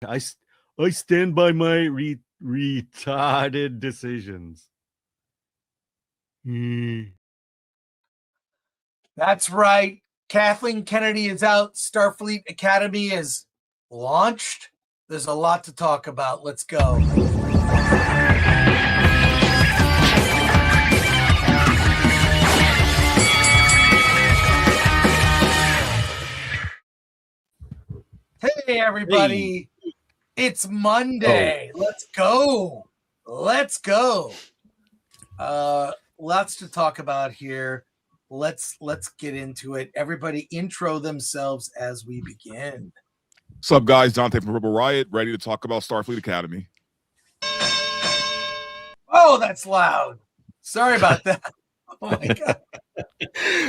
I stand by my retarded decisions. That's right. Kathleen Kennedy is out. Starfleet Academy is launched. There's a lot to talk about. Let's go. Hey, everybody. Hey. It's Monday. Oh. Let's go. Let's go. Lots to talk about here. Let's get into it. Everybody intro themselves as we begin. What's up, guys? Dante from Riot, ready to talk about Starfleet Academy. Oh, that's loud. Sorry about that. Oh my God.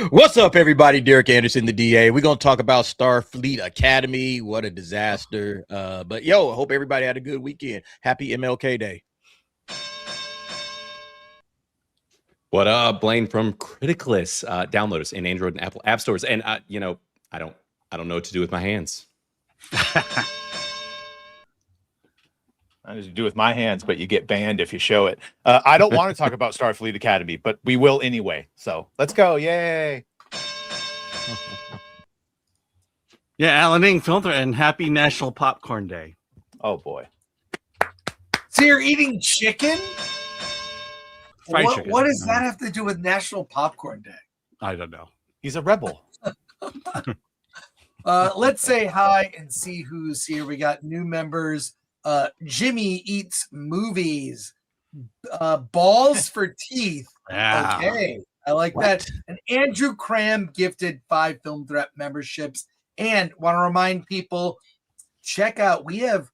What's up, everybody? Derek Anderson, the DA. We're going to talk about Starfleet Academy. What a disaster. But yo, I hope everybody had a good weekend. Happy MLK Day. What up, Blaine from Criticless. Download us in Android and Apple app stores. And I don't know what to do with my hands. I just do with my hands, but you get banned if you show it. I don't want to talk about Starfleet Academy, but we will anyway. So let's go. Yay. Yeah, Alan Ing, filter, and happy National Popcorn Day. Oh, boy. So you're eating chicken? Chicken. What does that have to do with National Popcorn Day? I don't know. He's a rebel. Let's say hi and see who's here. We got new members. Jimmy eats movies. Balls for teeth. Yeah. Okay, I like that. And Andrew Cram gifted 5 Film Threat memberships. And want to remind people, check out we have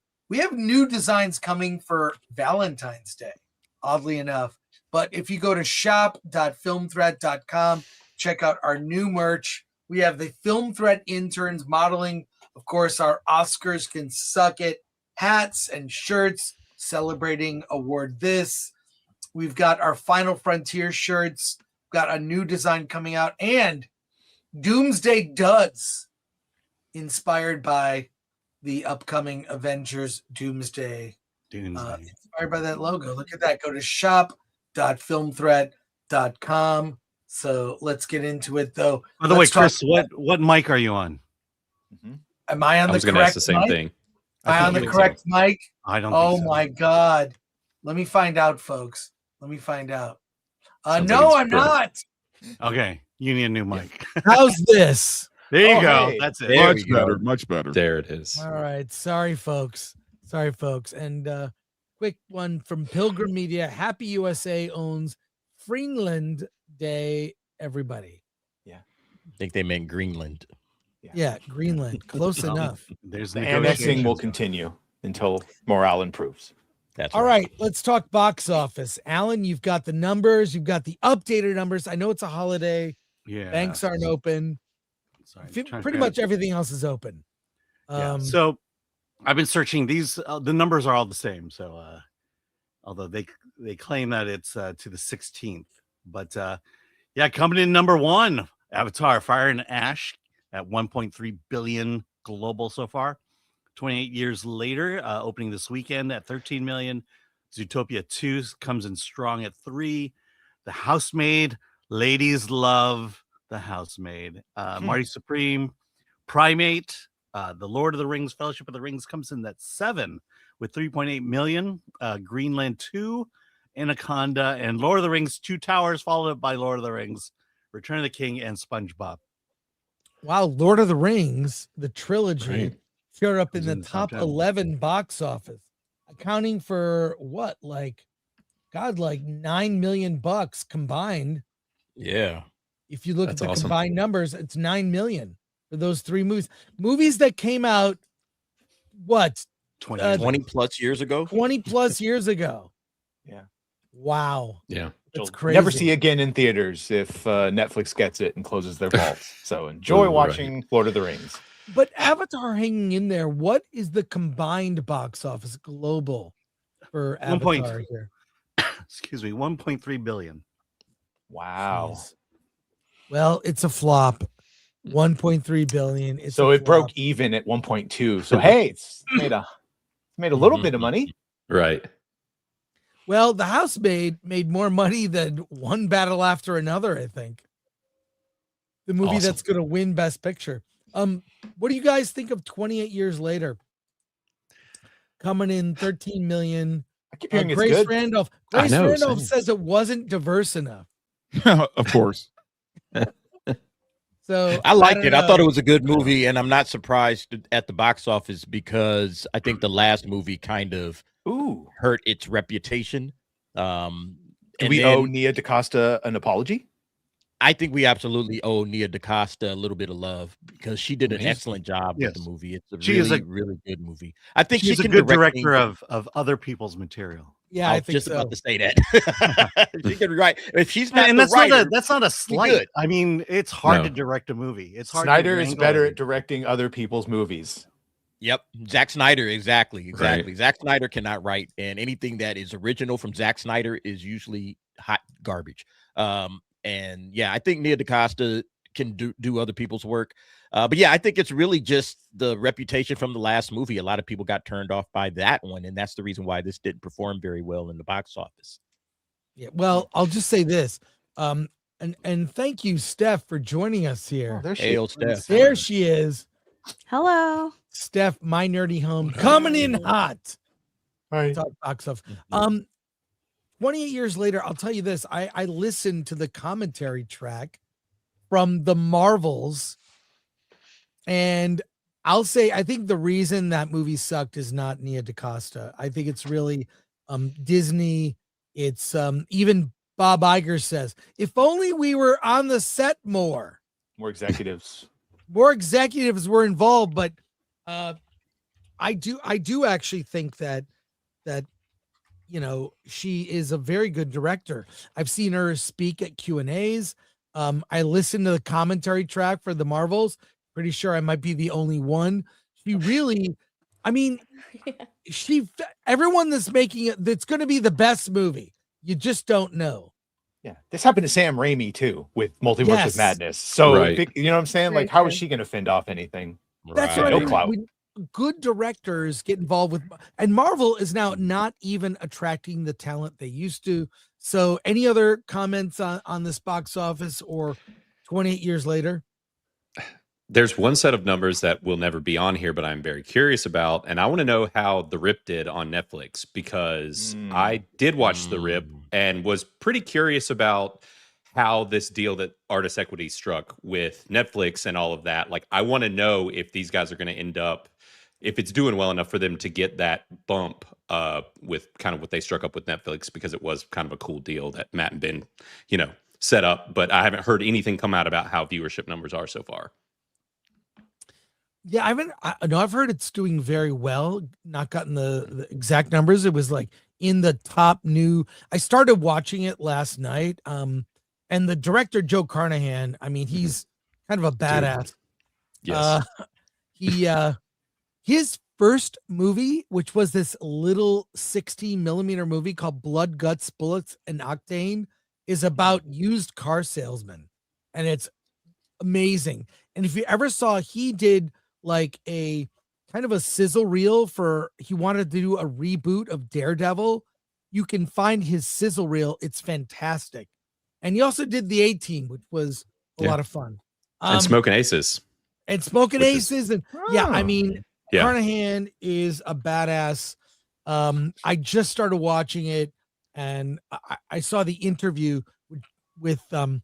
new designs coming for Valentine's Day. Oddly enough. But if you go to shop.filmthreat.com, check out our new merch. We have the Film Threat interns modeling, of course, our Oscars Can Suck It hats and shirts celebrating award this. We've got our Final Frontier shirts, got a new design coming out, and Doomsday Duds inspired by the upcoming Avengers Doomsday. Inspired by that logo. Look at that. Go to shop.filmthreat.com. So let's get into it, though. By the way, Chris, what mic are you on? Am I on the correct mic? I was going to ask the same thing. Am I on the correct mic? I don't think so. My God. Let me find out, folks. Let me find out. No, I'm not. Okay. You need a new mic. How's this? There you go. Hey. That's it. Much better. There it is. All right. Sorry, folks. And quick one from Pilgrim Media. Happy USA owns Greenland Day, everybody. Yeah. I think they meant Greenland. Yeah, Greenland. Close enough. There's the annexing will continue until morale improves. That's all right. Let's talk box office. Alan, you've got the numbers. You've got the updated numbers. I know it's a holiday. Yeah. Banks aren't open. Sorry, pretty much everything else is open. So I've been searching these. The numbers are all the same. So although they claim that it's to the 16th. But coming in number 1, Avatar Fire and Ash at 1.3 billion global so far. 28 years later, opening this weekend at 13 million. Zootopia 2 comes in strong at 3. The Housemaid, ladies love The Housemaid. Marty Supreme, Primate, The Lord of the Rings, Fellowship of the Rings comes in at 7 with 3.8 million. Greenland 2, Anaconda, and Lord of the Rings, 2 Towers, followed up by Lord of the Rings, Return of the King, and SpongeBob. Wow, Lord of the Rings, the trilogy, showed up in the top 11 box office, accounting for what, like 9 million bucks combined. Yeah. If you look at the combined numbers, it's 9 million for those 3 movies. Movies that came out, what? 20 plus years ago? 20 plus years ago. Yeah. Wow. Yeah. It's crazy. Never see again in theaters if Netflix gets it and closes their vaults. So enjoy watching Lord of the Rings. But Avatar hanging in there. What is the combined box office global for Avatar here? Excuse me, 1.3 billion. Wow. Jeez. Well, it's a flop. 1.3 billion. So it broke even at 1.2. So hey, it's made Made a little bit of money. Right. Well, The Housemaid made more money than one battle after another, I think. The movie Awesome. that's going to win Best Picture. What do you guys think of 28 Years Later? Coming in 13 million. I keep hearing it's Grace good. Randolph. I Grace know, Randolph same. says it wasn't diverse enough. Of course. So I liked don't it. I know. thought it was a good movie, and I'm not surprised at the box office because I think the last movie kind of hurt its reputation. Do and we then owe Nia DaCosta an apology? I think we absolutely owe Nia DaCosta a little bit of love because she did an excellent job with the Yes. movie. It's a She really, is a- really good movie. I think She's she a can good direct director things- of other people's material. Yeah, I I was think just so. about to say that. She can write. If she's not And the that's writer, that's not a slight. good. I mean, it's hard No. to direct a movie. It's hard. Snyder to is wrangle better at everything. directing other people's movies. Yep, Zack Snyder, exactly. Right. Zack Snyder cannot write, and anything that is original from Zack Snyder is usually hot garbage. And yeah, I think Nia DaCosta can do other people's work. But yeah, I think it's really just the reputation from the last movie. A lot of people got turned off by that one, and that's the reason why this didn't perform very well in the box office. Yeah, well, I'll just say this. And thank you, Steph, for joining us here. There she Hail, is. Steph. There she is. Hello. Steph, my nerdy home, coming in hot. Right. Talk box office. 28 years later, I'll tell you this. I listened to the commentary track from the Marvels, and I'll say I think the reason that movie sucked is not Nia DaCosta. I think it's really Disney. It's even Bob Iger says, if only we were on the set more. More executives. More executives were involved, but I do actually think that you know, she is a very good director. I've seen her speak at Q&As. I listened to the commentary track for the Marvels. Pretty sure I might be the only one. She really, I mean, everyone that's making it, that's going to be the best movie. You just don't know. Yeah, this happened to Sam Raimi too with Multiverse Yes. of Madness. So Right. you know what I'm saying? Very Like, how true. is she going to fend off anything? That's Right. what I No mean. clout. When good directors get involved with, and Marvel is now not even attracting the talent they used to. So, any other comments on this box office or 28 years later? There's one set of numbers that will never be on here, but I'm very curious about, and I want to know how The Rip did on Netflix because I did watch The Rip and was pretty curious about how this deal that Artist Equity struck with Netflix and all of that. Like, I want to know if these guys are going to end up, if it's doing well enough for them to get that bump with kind of what they struck up with Netflix, because it was kind of a cool deal that Matt and Ben, you know, set up. But I haven't heard anything come out about how viewership numbers are so far. Yeah, I've heard it's doing very well. Not gotten the exact numbers. It was like in the top new. I started watching it last night. And the director, Joe Carnahan, I mean, he's kind of a badass. Yes. His first movie, which was this little 16mm movie called Blood, Guts, Bullets, and Octane, is about used car salesmen. And it's amazing. And if you ever saw, he did like a kind of a sizzle reel for, he wanted to do a reboot of Daredevil. You can find his sizzle reel. It's fantastic. And he also did the A-Team, which was a lot of fun. And Smoking Aces. And Smoking which is- Aces. And yeah, I mean, Yeah. Carnahan is a badass. I just started watching it, and I saw the interview with on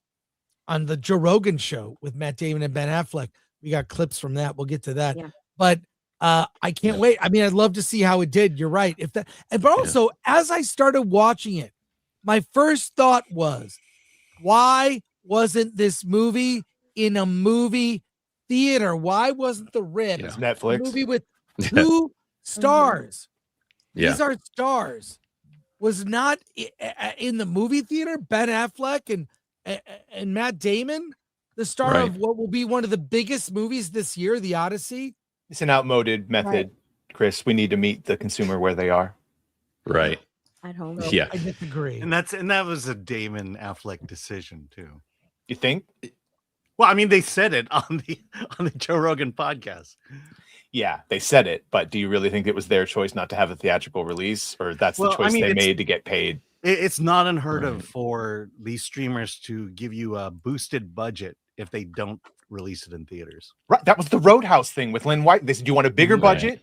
the Joe Rogan show with Matt Damon and Ben Affleck. We got clips from that. We'll get to that. Yeah. But I can't wait. I mean, I'd love to see how it did. You're right. But also, as I started watching it, my first thought was, why wasn't this movie in a movie theater? Why wasn't The Rip It's a Netflix. movie with 2 stars? Yeah. These are stars. Was not in the movie theater. Ben Affleck and Matt Damon, the star Right. of what will be one of the biggest movies this year, The Odyssey. It's an outmoded method, Right. Chris. We need to meet the consumer where they are. Right. At home. So Yeah. I disagree. And that was a Damon Affleck decision too. You think? Well, I mean, they said it on the Joe Rogan podcast. Yeah, they said it, but do you really think it was their choice not to have a theatrical release, or that's the choice they made to get paid? It's not unheard of for these streamers to give you a boosted budget if they don't release it in theaters. Right, that was the Roadhouse thing with Lynn White. They said, "Do you want a bigger budget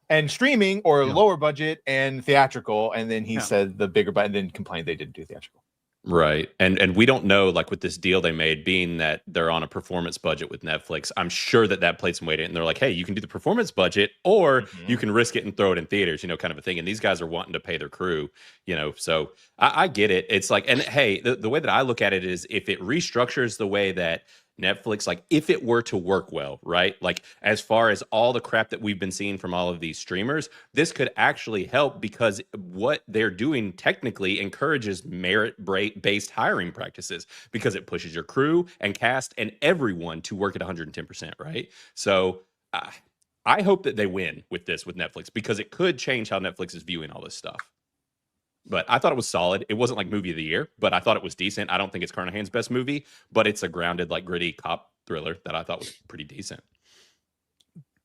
and streaming, or a lower budget and theatrical?" And then he said the bigger budget, and then complained they didn't do theatrical. Right. And we don't know, like with this deal they made, being that they're on a performance budget with Netflix, I'm sure that played some weight in it. And they're like, hey, you can do the performance budget, or you can risk it and throw it in theaters, kind of a thing. And these guys are wanting to pay their crew, so I get it. It's like, and hey, the way that I look at it is, if it restructures the way that Netflix, like if it were to work well, right? Like as far as all the crap that we've been seeing from all of these streamers, this could actually help, because what they're doing technically encourages merit-based hiring practices, because it pushes your crew and cast and everyone to work at 110%, right? So I hope that they win with this with Netflix, because it could change how Netflix is viewing all this stuff. But I thought it was solid. It wasn't like movie of the year, but I thought it was decent. I don't think it's Carnahan's best movie, but it's a grounded, like gritty cop thriller that I thought was pretty decent.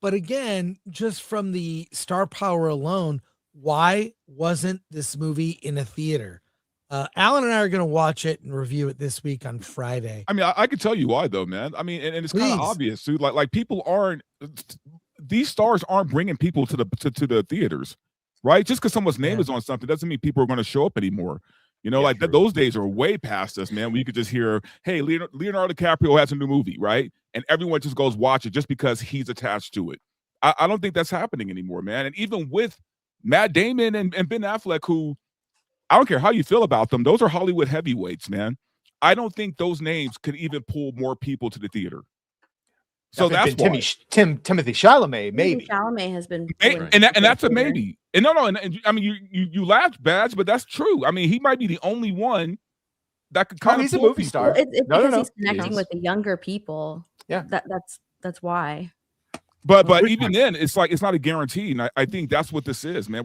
But again, just from the star power alone, why wasn't this movie in a theater? Alan and I are going to watch it and review it this week on Friday. I mean, I can tell you why, though, man. I mean, and it's kind of obvious, dude. Like people aren't, these stars aren't bringing people to the theaters. Right? Just because someone's name is on something doesn't mean people are going to show up anymore. Those days are way past us, man. Where you could just hear, hey, Leonardo DiCaprio has a new movie, right? And everyone just goes watch it just because he's attached to it. I don't think that's happening anymore, man. And even with Matt Damon and Ben Affleck, who, I don't care how you feel about them, those are Hollywood heavyweights, man. I don't think those names could even pull more people to the theater. So that's why. Timothy Chalamet, maybe. Chalamet has been, and that's a maybe. And and I mean, you laughed, Badge, but that's true. I mean, he might be the only one that could kind of. He's a movie star. Well, it's because he's connecting with the younger people. Yeah, that's why. But even then, it's like it's not a guarantee, and I think that's what this is, man.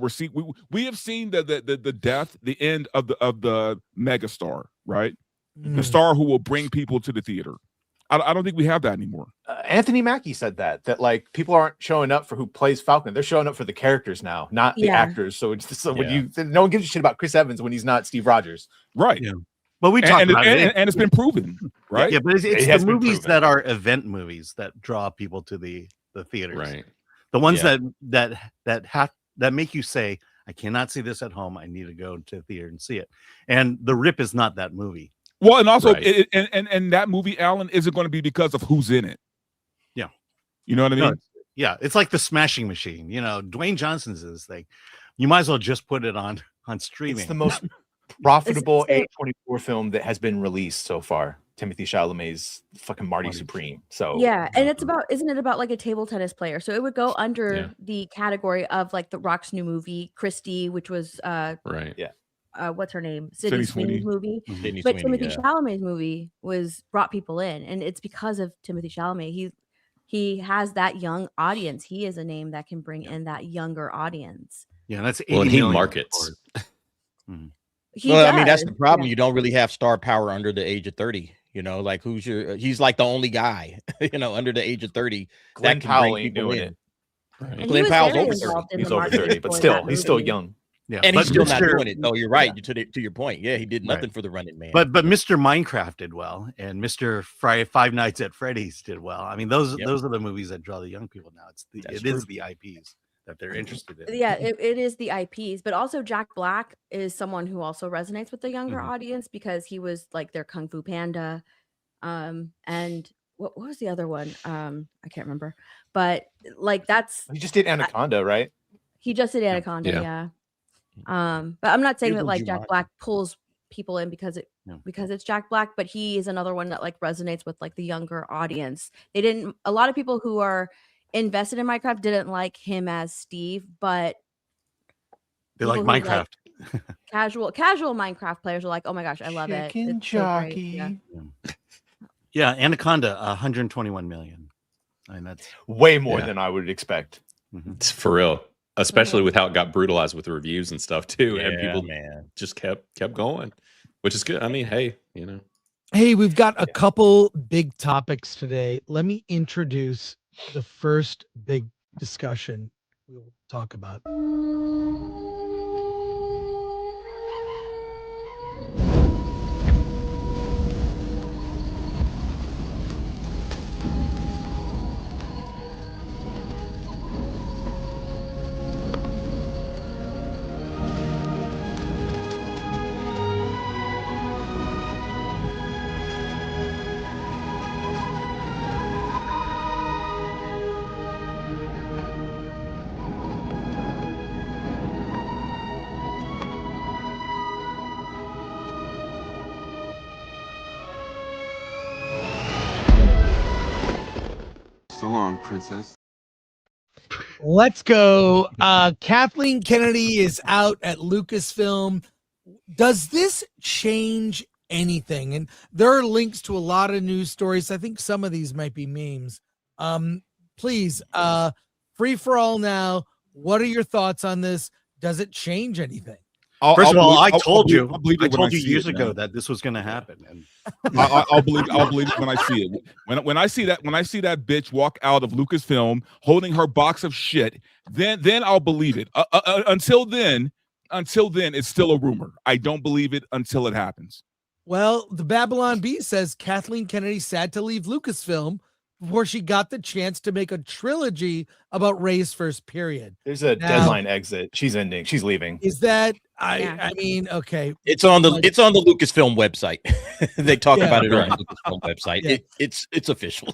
We have seen the death, the end of the megastar, right? The star who will bring people to the theater. I don't think we have that anymore. Anthony Mackie said that like people aren't showing up for who plays Falcon; they're showing up for the characters now, not the actors. So when no one gives a shit about Chris Evans when he's not Steve Rogers, right? Yeah. But we talked about it, and it's been proven, right? Yeah, but it's the movies that are event movies that draw people to the theaters, right? The ones that make you say, "I cannot see this at home. I need to go to the theater and see it." And The Rip is not that movie. Well, and also, and that movie, Alan, isn't going to be because of who's in it. Yeah. You know what I mean? No, it's like The Smashing Machine. Dwayne Johnson's this thing. You might as well just put it on streaming. It's the most profitable A24 film that has been released so far. Timothy Chalamet's fucking Marty Supreme. So yeah, and isn't it about like a table tennis player? So it would go under the category of like The Rock's new movie, Christie, which was right. Yeah. What's her name? Sydney Sweeney's movie. But Timothy Chalamet's movie brought people in, and it's because of Timothy Chalamet. He has that young audience. He is a name that can bring in that younger audience. Yeah, that's 80 and he million markets. I mean, that's the problem. You don't really have star power under the age of 30. Like he's like the only guy, under the age of 30. Glenn Powell ain't doing it. Right. And Glenn Powell's over 30. He's over 30, but still, he's still young. Yeah, and he's still not doing it. No, you're right. To your point. Yeah, he did nothing for the Running Man. But Mr. Minecraft did well, and Mr. Five Nights at Freddy's did well. I mean, those are the movies that draw the young people now. It is the IPs that they're interested in. Yeah, it is the IPs, but also Jack Black is someone who also resonates with the younger audience because he was like their Kung Fu Panda, and what was the other one? I can't remember, but like he just did Anaconda, right? He just did Anaconda, yeah. But I'm not saying that like Jack Black pulls people in because it's Jack Black, but he is another one that like resonates with like the younger audience. A lot of people who are invested in Minecraft didn't like him as Steve, but they like Minecraft. Like, casual Minecraft players are like, oh my gosh, I love it. It's jockey. So yeah, Anaconda, 121 million. I mean, that's way more than I would expect. It's for real. Especially with how it got brutalized with the reviews and stuff too, and people just kept going, which is good. I mean, hey, Hey, we've got a couple big topics today. Let me introduce the first big discussion we'll talk about. So long, princess. Let's go. Kathleen Kennedy is out at Lucasfilm. Does this change anything? And there are links to a lot of news stories. I think some of these might be memes. Please, free for all now. What are your thoughts on this? Does it change anything? First of all, I told you years ago that this was going to happen, and I'll believe it when I see it. When I see that bitch walk out of Lucasfilm holding her box of shit, then I'll believe it. Until then, it's still a rumor. I don't believe it until it happens. Well, the Babylon Bee says Kathleen Kennedy sad to leave Lucasfilm before she got the chance to make a trilogy about Rey's first period. There's a deadline exit. She's ending. She's leaving. Is that I mean, okay. It's on the Lucasfilm website. They talk about it on the Lucasfilm website. Yeah. It's official.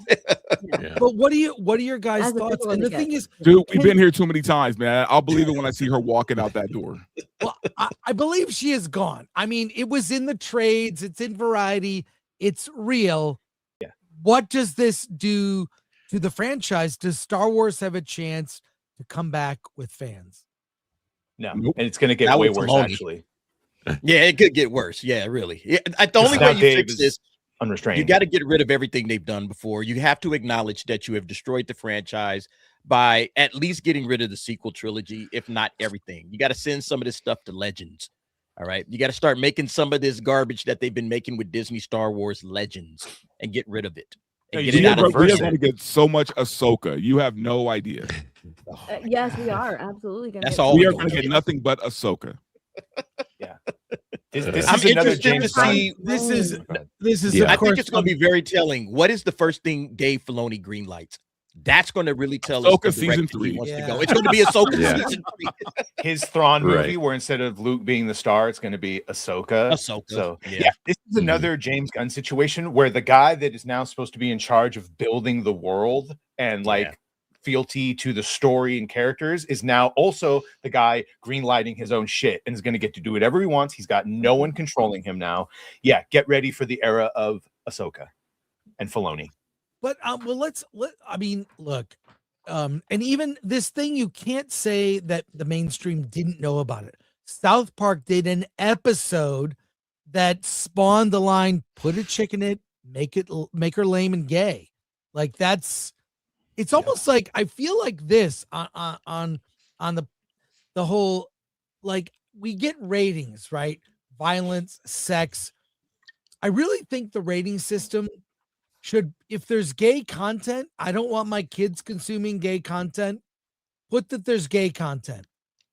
But what are your guys' thoughts? And the thing is, dude, we've been here too many times, man. I'll believe it when I see her walking out that door. Well, I believe she is gone. I mean, it was in the trades, it's in Variety, it's real. Yeah. What does this do to the franchise? Does Star Wars have a chance to come back with fans? No, and it's going to get way worse, actually. Yeah, it could get worse. Yeah, really. Yeah, the only way you fix this, unrestrained. You got to get rid of everything they've done before. You have to acknowledge that you have destroyed the franchise by at least getting rid of the sequel trilogy, if not everything. You got to send some of this stuff to Legends. All right. You got to start making some of this garbage that they've been making with Disney Star Wars Legends and get rid of it. And get it out of We're going to get so much Ahsoka. You have no idea. Yes, we are absolutely going to. That's all. We are going to get nothing but Ahsoka. Yeah. This is I'm another interested James to see. This is. I think it's going to be very telling. What is the first thing Dave Filoni greenlights? That's going to really tell Ahsoka us the season direction 3. he wants to go. It's going to be Ahsoka season 3. His Thrawn movie, where instead of Luke being the star, it's going to be Ahsoka. So yeah, this is another James Gunn situation where the guy that is now supposed to be in charge of building the world and fealty to the story and characters is now also the guy greenlighting his own shit and is going to get to do whatever he wants. He's got no one controlling him now. Yeah, get ready for the era of Ahsoka and Filoni. But I mean, look, and even this thing, you can't say that the mainstream didn't know about it. South Park did an episode that spawned the line, put a chick in it, make her lame and gay. Like it's almost like I feel like this on the whole, like we get ratings, right? Violence, sex. I really think the rating system should, if there's gay content, I don't want my kids consuming gay content. Put that there's gay content.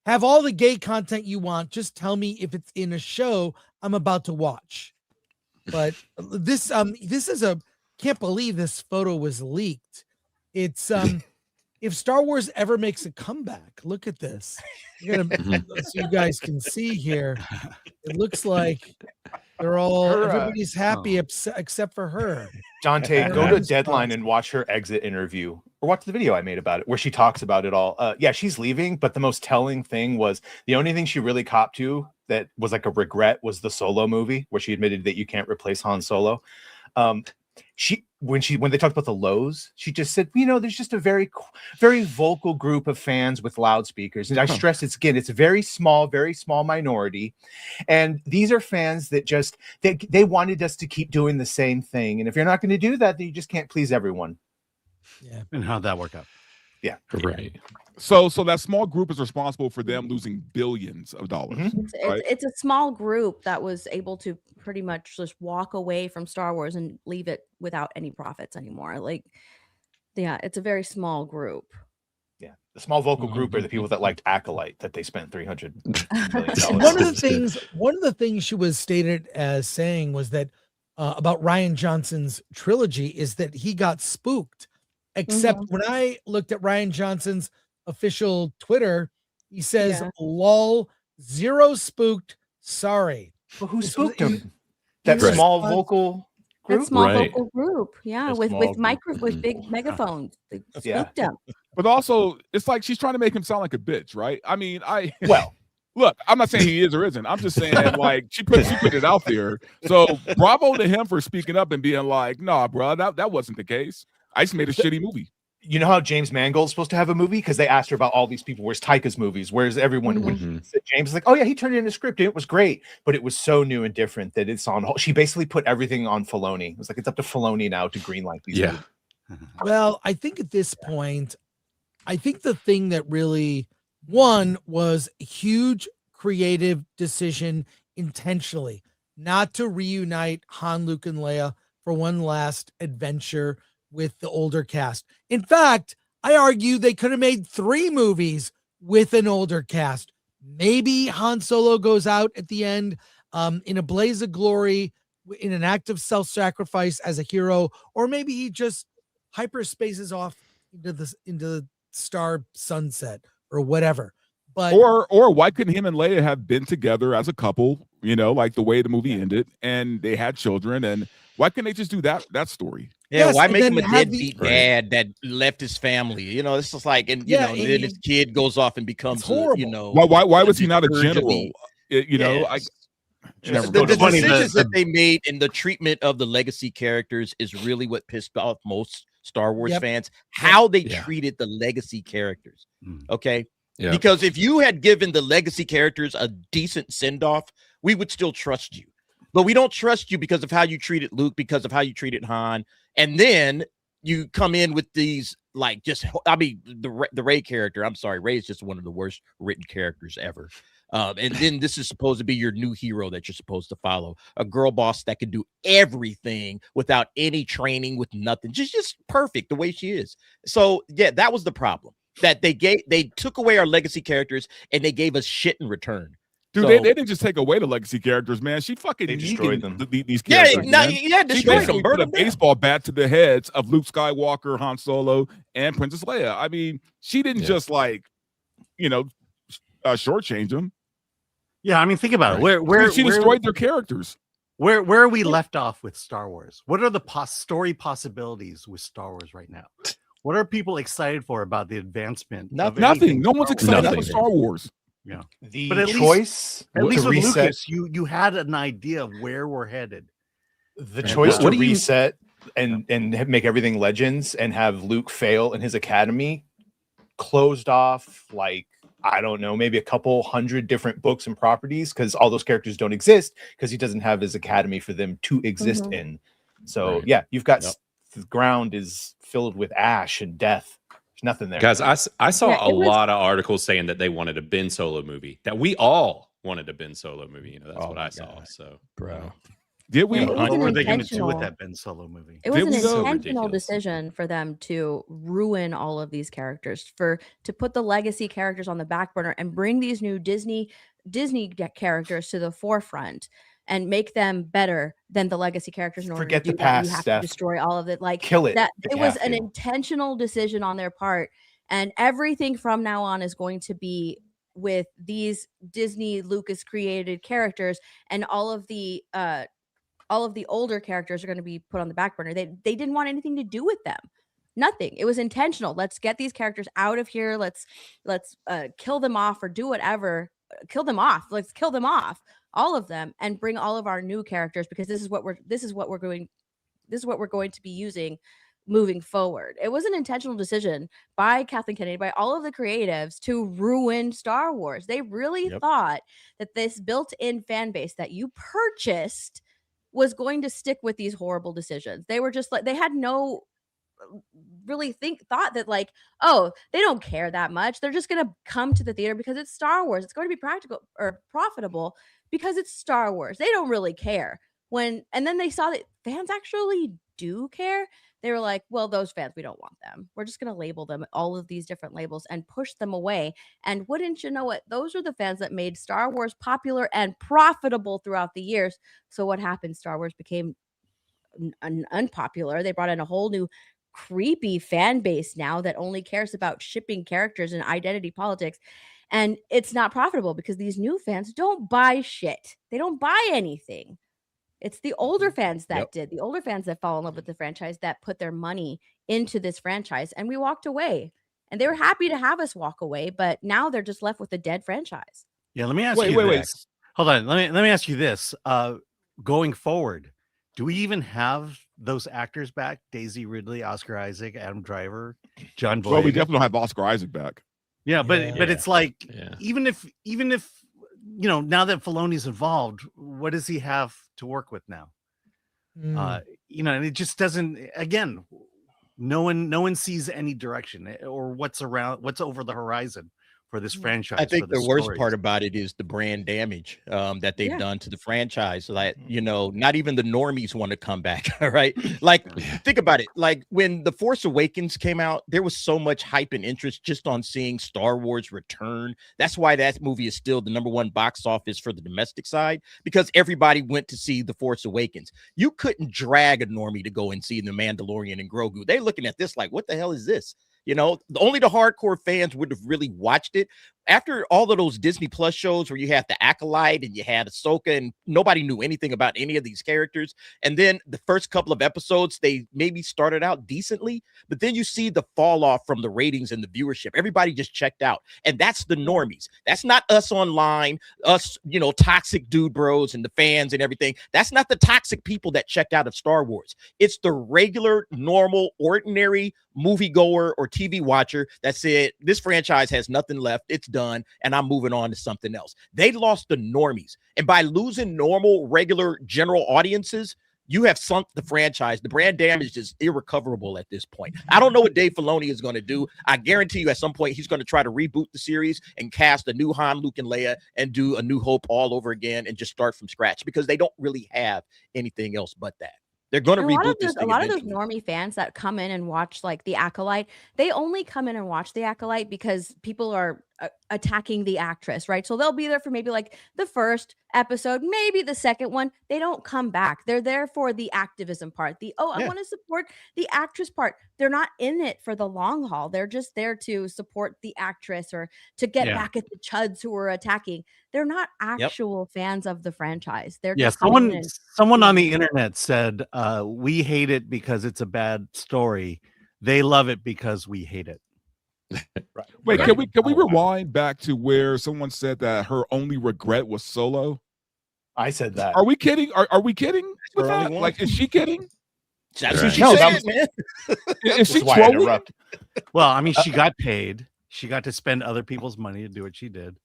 Have all the gay content you want. Just tell me if it's in a show I'm about to watch. But this is can't believe this photo was leaked. It's if Star Wars ever makes a comeback, look at this. So you guys can see here. It looks like everybody's happy except for her. Dante, go to Deadline and watch her exit interview, or watch the video I made about it where she talks about it all. Yeah, she's leaving, but the most telling thing was the only thing she really copped to that was like a regret was the Solo movie where she admitted that you can't replace Han Solo. When they talked about the lows, she just said, there's just a very, very vocal group of fans with loudspeakers. And I stress it's a very small minority. And these are fans that just, they wanted us to keep doing the same thing. And if you're not going to do that, then you just can't please everyone. Yeah. And how'd that work out? Yeah. Right. So that small group is responsible for them losing billions of dollars. Right? It's a small group that was able to pretty much just walk away from Star Wars and leave it without any profits anymore. Like, yeah, it's a very small group. Yeah, the small vocal group are the people that liked Acolyte that they spent $300 million. One of the things she was stated as saying was that about Rian Johnson's trilogy is that he got spooked. Except when I looked at Rian Johnson's official Twitter, he says, "Lol, zero spooked. Sorry." Well, who spooked him? That small vocal group. That small vocal group, yeah, with big megaphones. They spooked him. But also, it's like she's trying to make him sound like a bitch, right? I mean, look, I'm not saying he is or isn't. I'm just saying, like, she put it out there. So bravo to him for speaking up and being like, "Nah, bro, that wasn't the case. I just made a shitty movie." You know how James Mangold's supposed to have a movie? Because they asked her about all these people. Where's Taika's movies? Where's everyone? James is like, "Oh yeah, he turned in a script and it was great, but it was so new and different that it's on hold." She basically put everything on Filoni. It was like, it's up to Filoni now to greenlight these movies. Well, I think at this point, I think the thing that really won was a huge creative decision intentionally not to reunite Han, Luke, and Leia for one last adventure with the older cast. In fact, I argue they could have made 3 movies with an older cast. Maybe Han Solo goes out at the end in a blaze of glory, in an act of self-sacrifice as a hero, or maybe he just hyperspaces off into the star sunset or whatever. But or why couldn't him and Leia have been together as a couple, like the way the movie ended, and they had children, and why couldn't they just do that story? Yeah, why make him a deadbeat dad that left his family? It's just like, and then his kid goes off and becomes horrible. Why was he not a general? The decisions that they made in the treatment of the legacy characters is really what pissed off most Star Wars fans. How they treated the legacy characters. Okay. Yeah. Because if you had given the legacy characters a decent send-off, we would still trust you. But we don't trust you because of how you treated Luke, because of how you treated Han. And then you come in with these, the Rey character. I'm sorry, Rey is just one of the worst written characters ever. And then this is supposed to be your new hero that you're supposed to follow. A girl boss that can do everything without any training, with nothing. Just perfect the way she is. So, yeah, that was the problem. That they took away our legacy characters and they gave us shit in return. Dude, they didn't just take away the legacy characters, man. She fucking destroyed them. These characters, destroyed them. Put a baseball bat to the heads of Luke Skywalker, Han Solo, and Princess Leia. I mean, she didn't just shortchange them. Yeah, I mean, think about it. Where she destroyed their characters. Where are we left off with Star Wars? What are the story possibilities with Star Wars right now? What are people excited for about the advancement? Nothing. No one's excited for Star Wars. Yeah, but at least with Lucas, you had an idea of where we're headed. The choice to reset and make everything Legends and have Luke fail in his academy closed off, like, I don't know, maybe a couple hundred different books and properties, because all those characters don't exist because he doesn't have his academy for them to exist in. So you've got the ground is filled with ash and death. There's nothing there. Guys, I saw a lot of articles saying that they wanted a Ben Solo movie, that we all wanted a Ben Solo movie. That's what I saw. So, bro, did we? What were they going to do with that Ben Solo movie? It was an intentional decision for them to ruin all of these characters, to put the legacy characters on the back burner and bring these new Disney characters to the forefront and make them better than the legacy characters. In order Forget to do the past, that, you have Steph. to destroy all of it. Like, kill it. That it was an intentional decision on their part, and everything from now on is going to be with these Disney Lucas created characters, and all of the older characters are going to be put on the back burner. They didn't want anything to do with them. Nothing. It was intentional. Let's get these characters out of here. Let's kill them off or do whatever. Kill them off. Let's kill them off. All of them, and bring all of our new characters, because this is what we're going to be using moving forward. It was an intentional decision by Kathleen Kennedy, by all of the creatives, to ruin Star Wars. They really thought that this built-in fan base that you purchased was going to stick with these horrible decisions. They were just like, they had no really thought that like, oh, they don't care that much. They're just gonna come to the theater because it's Star Wars. It's going to be practical or profitable because it's Star Wars. They don't really care. And then they saw that fans actually do care. They were like, well, those fans, we don't want them. We're just going to label them all of these different labels and push them away. And wouldn't you know it, those are the fans that made Star Wars popular and profitable throughout the years. So what happened? Star Wars became unpopular. They brought in a whole new creepy fan base now that only cares about shipping characters and identity politics. And it's not profitable because these new fans don't buy shit. They don't buy anything. It's the older fans that did, the older fans that fall in love with the franchise that put their money into this franchise. And we walked away and they were happy to have us walk away. But now they're just left with a dead franchise. Yeah. Let me ask you this. Hold on. Let me ask you this. Going forward, do we even have those actors back? Daisy Ridley, Oscar Isaac, Adam Driver, John Boyega. Well, we definitely don't have Oscar Isaac back. Yeah, but it's like even if you know, now that Filoni's involved, what does he have to work with now? You know, and it just doesn't. Again, no one sees any direction or what's over the horizon for this franchise. I think the worst part about it is the brand damage that they've done to the franchise. Like, you know, not even the normies want to come back. All right. Like, think about it. Like when The Force Awakens came out, there was so much hype and interest just on seeing Star Wars return. That's why that movie is still the #1 box office for the domestic side, because everybody went to see The Force Awakens. You couldn't drag a normie to go and see The Mandalorian and Grogu. They're looking at this like, what the hell is this? You know, only the hardcore fans would have really watched it. After all of those Disney Plus shows where you had the Acolyte and you had Ahsoka and nobody knew anything about any of these characters. And then the first couple of episodes, they maybe started out decently, but then you see the fall off from the ratings and the viewership. Everybody just checked out. And that's the normies. That's not us online, us, you know, toxic dude bros and the fans and everything. That's not the toxic people that checked out of Star Wars. It's the regular, normal, ordinary moviegoer or TV watcher that said, this franchise has nothing left. It's done, and I'm moving on to something else. They lost the normies. And by losing normal, regular, general audiences, you have sunk the franchise. The brand damage is irrecoverable at this point. I don't know what Dave Filoni is going to do. I guarantee you at some point he's going to try to reboot the series and cast a new Han, Luke, and Leia and do A New Hope all over again and just start from scratch because they don't really have anything else but that. They're going to reboot this thing. A lot of those normie fans that come in and watch like The Acolyte, they only come in and watch The Acolyte because people are attacking the actress, right? So they'll be there for maybe like the first episode, maybe the second one. They don't come back. They're there for the activism part. I want to support the actress part. They're not in it for the long haul. They're just there to support the actress or to get back at the chuds who are attacking. They're not actual fans of the franchise. They're just someone on the internet said, we hate it because it's a bad story. They love it because we hate it. Right. Wait, can we rewind back to where someone said that her only regret was Solo? I said that. Are we kidding? Are we kidding with that? Like, is she kidding? That's what she said, man. Is she trolling? Well, I mean, she got paid. She got to spend other people's money to do what she did.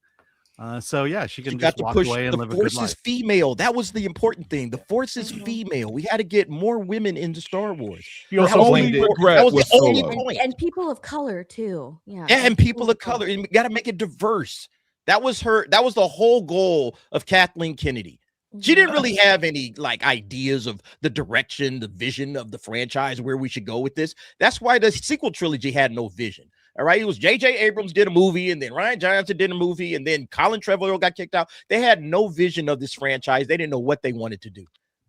So yeah, she can just walk away and live a good life. The Force is female. That was the important thing. The Force is female. We had to get more women into Star Wars. You also blamed it. That was the only point. And people of color too. Yeah, and people of color. And we got to make it diverse. That was the whole goal of Kathleen Kennedy. She didn't really have any like ideas of the direction, the vision of the franchise, where we should go with this. That's why the sequel trilogy had no vision. All right. It was J.J. Abrams did a movie, and then Rian Johnson did a movie, and then Colin Trevorrow got kicked out. They had no vision of this franchise. They didn't know what they wanted to do,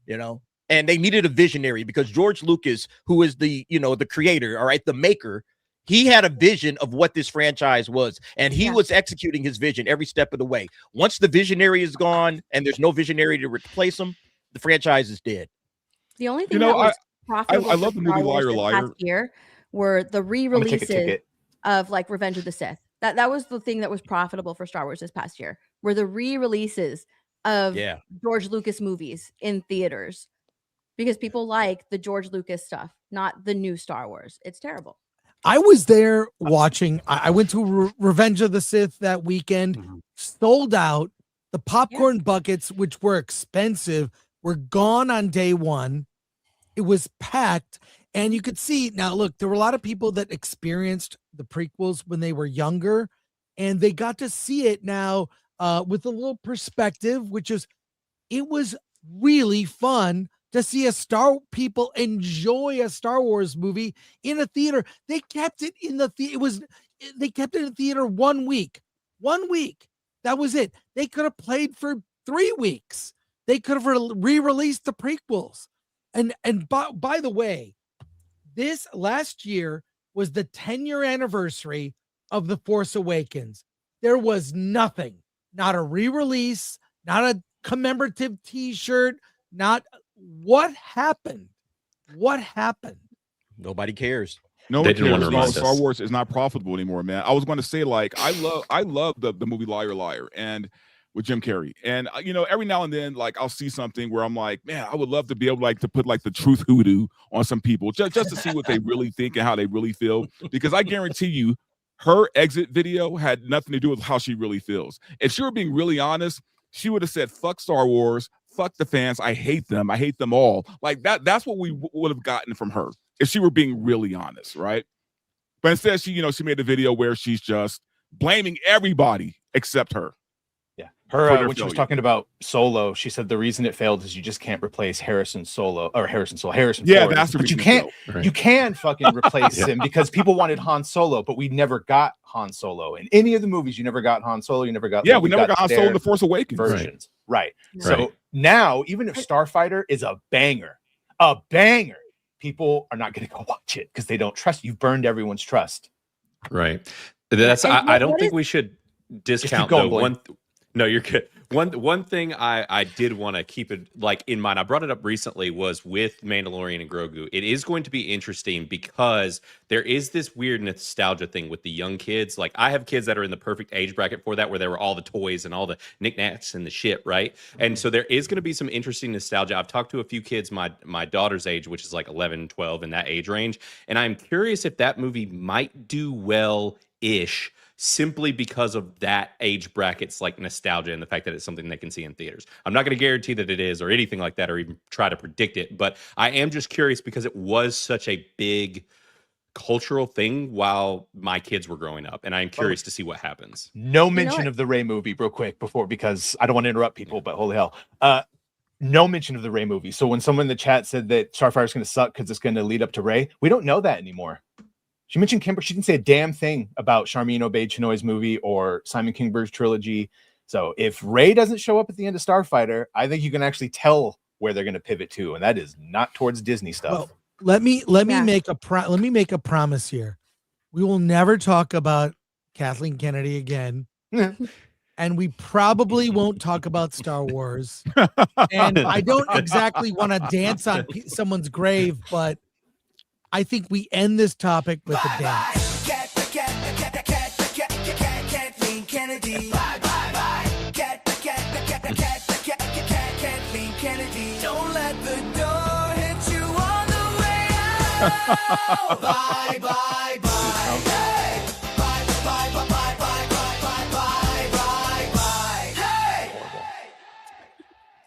you know, and they needed a visionary because George Lucas, who is the creator, all right, the maker, he had a vision of what this franchise was, and he was executing his vision every step of the way. Once the visionary is gone and there's no visionary to replace him, the franchise is dead. The only thing that was profitable I love the movie Liar past year were the re-releases of like Revenge of the Sith. That was the thing that was profitable for Star Wars this past year, were the re-releases of George Lucas movies in theaters, because people like the George Lucas stuff, not the new Star Wars. It's terrible. I was there watching. I went to Revenge of the Sith that weekend, sold out. The popcorn buckets, which were expensive, were gone on day one. It was packed. And you could see now, look, there were a lot of people that experienced the prequels when they were younger, and they got to see it now with a little perspective, which is, it was really fun to see people enjoy a Star Wars movie in a theater. They kept it in the they kept it in the theater 1 week. 1 week. That was it. They could have played for 3 weeks. They could have re-released the prequels. And by the way, this last year was the 10-year anniversary of The Force Awakens. There was nothing, not a re-release, not a commemorative t-shirt, not what happened. What happened? Nobody cares. No one cares. Star Wars is not profitable anymore, man. I was going to say, like, I love the movie Liar Liar and with Jim Carrey. And every now and then, like, I'll see something where I'm like, man, I would love to be able to put like the truth hoodoo on some people just to see what they really think and how they really feel. Because I guarantee you, her exit video had nothing to do with how she really feels. If she were being really honest, she would have said, fuck Star Wars, fuck the fans, I hate them all. Like that's what we would have gotten from her if she were being really honest, right? But instead, she made a video where she's just blaming everybody except her. Yeah. Her when she was talking about Solo, she said the reason it failed is you just can't replace Harrison Ford. Yeah, that's but you can fucking replace him because people wanted Han Solo, but we never got Han Solo. In any of the movies, you never got Han Solo, you never got we never got Han Solo in The Force Awakens versions. Right. So now, even if Starfighter is a banger, people are not going to go watch it because they don't trust. You've burned everyone's trust. Right. That's I don't think we should discount though. No, you're good. One thing I did want to keep it like in mind, I brought it up recently, was with Mandalorian and Grogu. It is going to be interesting because there is this weird nostalgia thing with the young kids. Like, I have kids that are in the perfect age bracket for that, where there were all the toys and all the knickknacks and the shit, right? And so there is going to be some interesting nostalgia. I've talked to a few kids my daughter's age, which is like 11, 12 in that age range. And I'm curious if that movie might do well-ish, simply because of that age bracket's like nostalgia and the fact that it's something they can see in theaters. I'm not going to guarantee that it is or anything like that or even try to predict it, but I am just curious because it was such a big cultural thing while my kids were growing up, and I'm curious to see what happens. No mention of the Rey movie real quick because I don't want to interrupt people, but holy hell. No mention of the Rey movie. So when someone in the chat said that Starfire is going to suck because it's going to lead up to Rey, we don't know that anymore. She mentioned Kimber. She didn't say a damn thing about Charmin Obaid-Chinoy's movie or Simon Kingberg's trilogy. So if Rey doesn't show up at the end of Starfighter, I think you can actually tell where they're going to pivot to, and that is not towards Disney stuff. Well, let me make a promise here. We will never talk about Kathleen Kennedy again. And we probably won't talk about Star Wars. And I don't exactly want to dance on someone's grave, but I think we end this topic with a dance. Kathleen Kennedy. Kathleen Kennedy. Don't let the door hit you on the way out. Bye, bye, bye. Hey. Bye, bye, bye, bye, bye, bye, bye, bye, bye.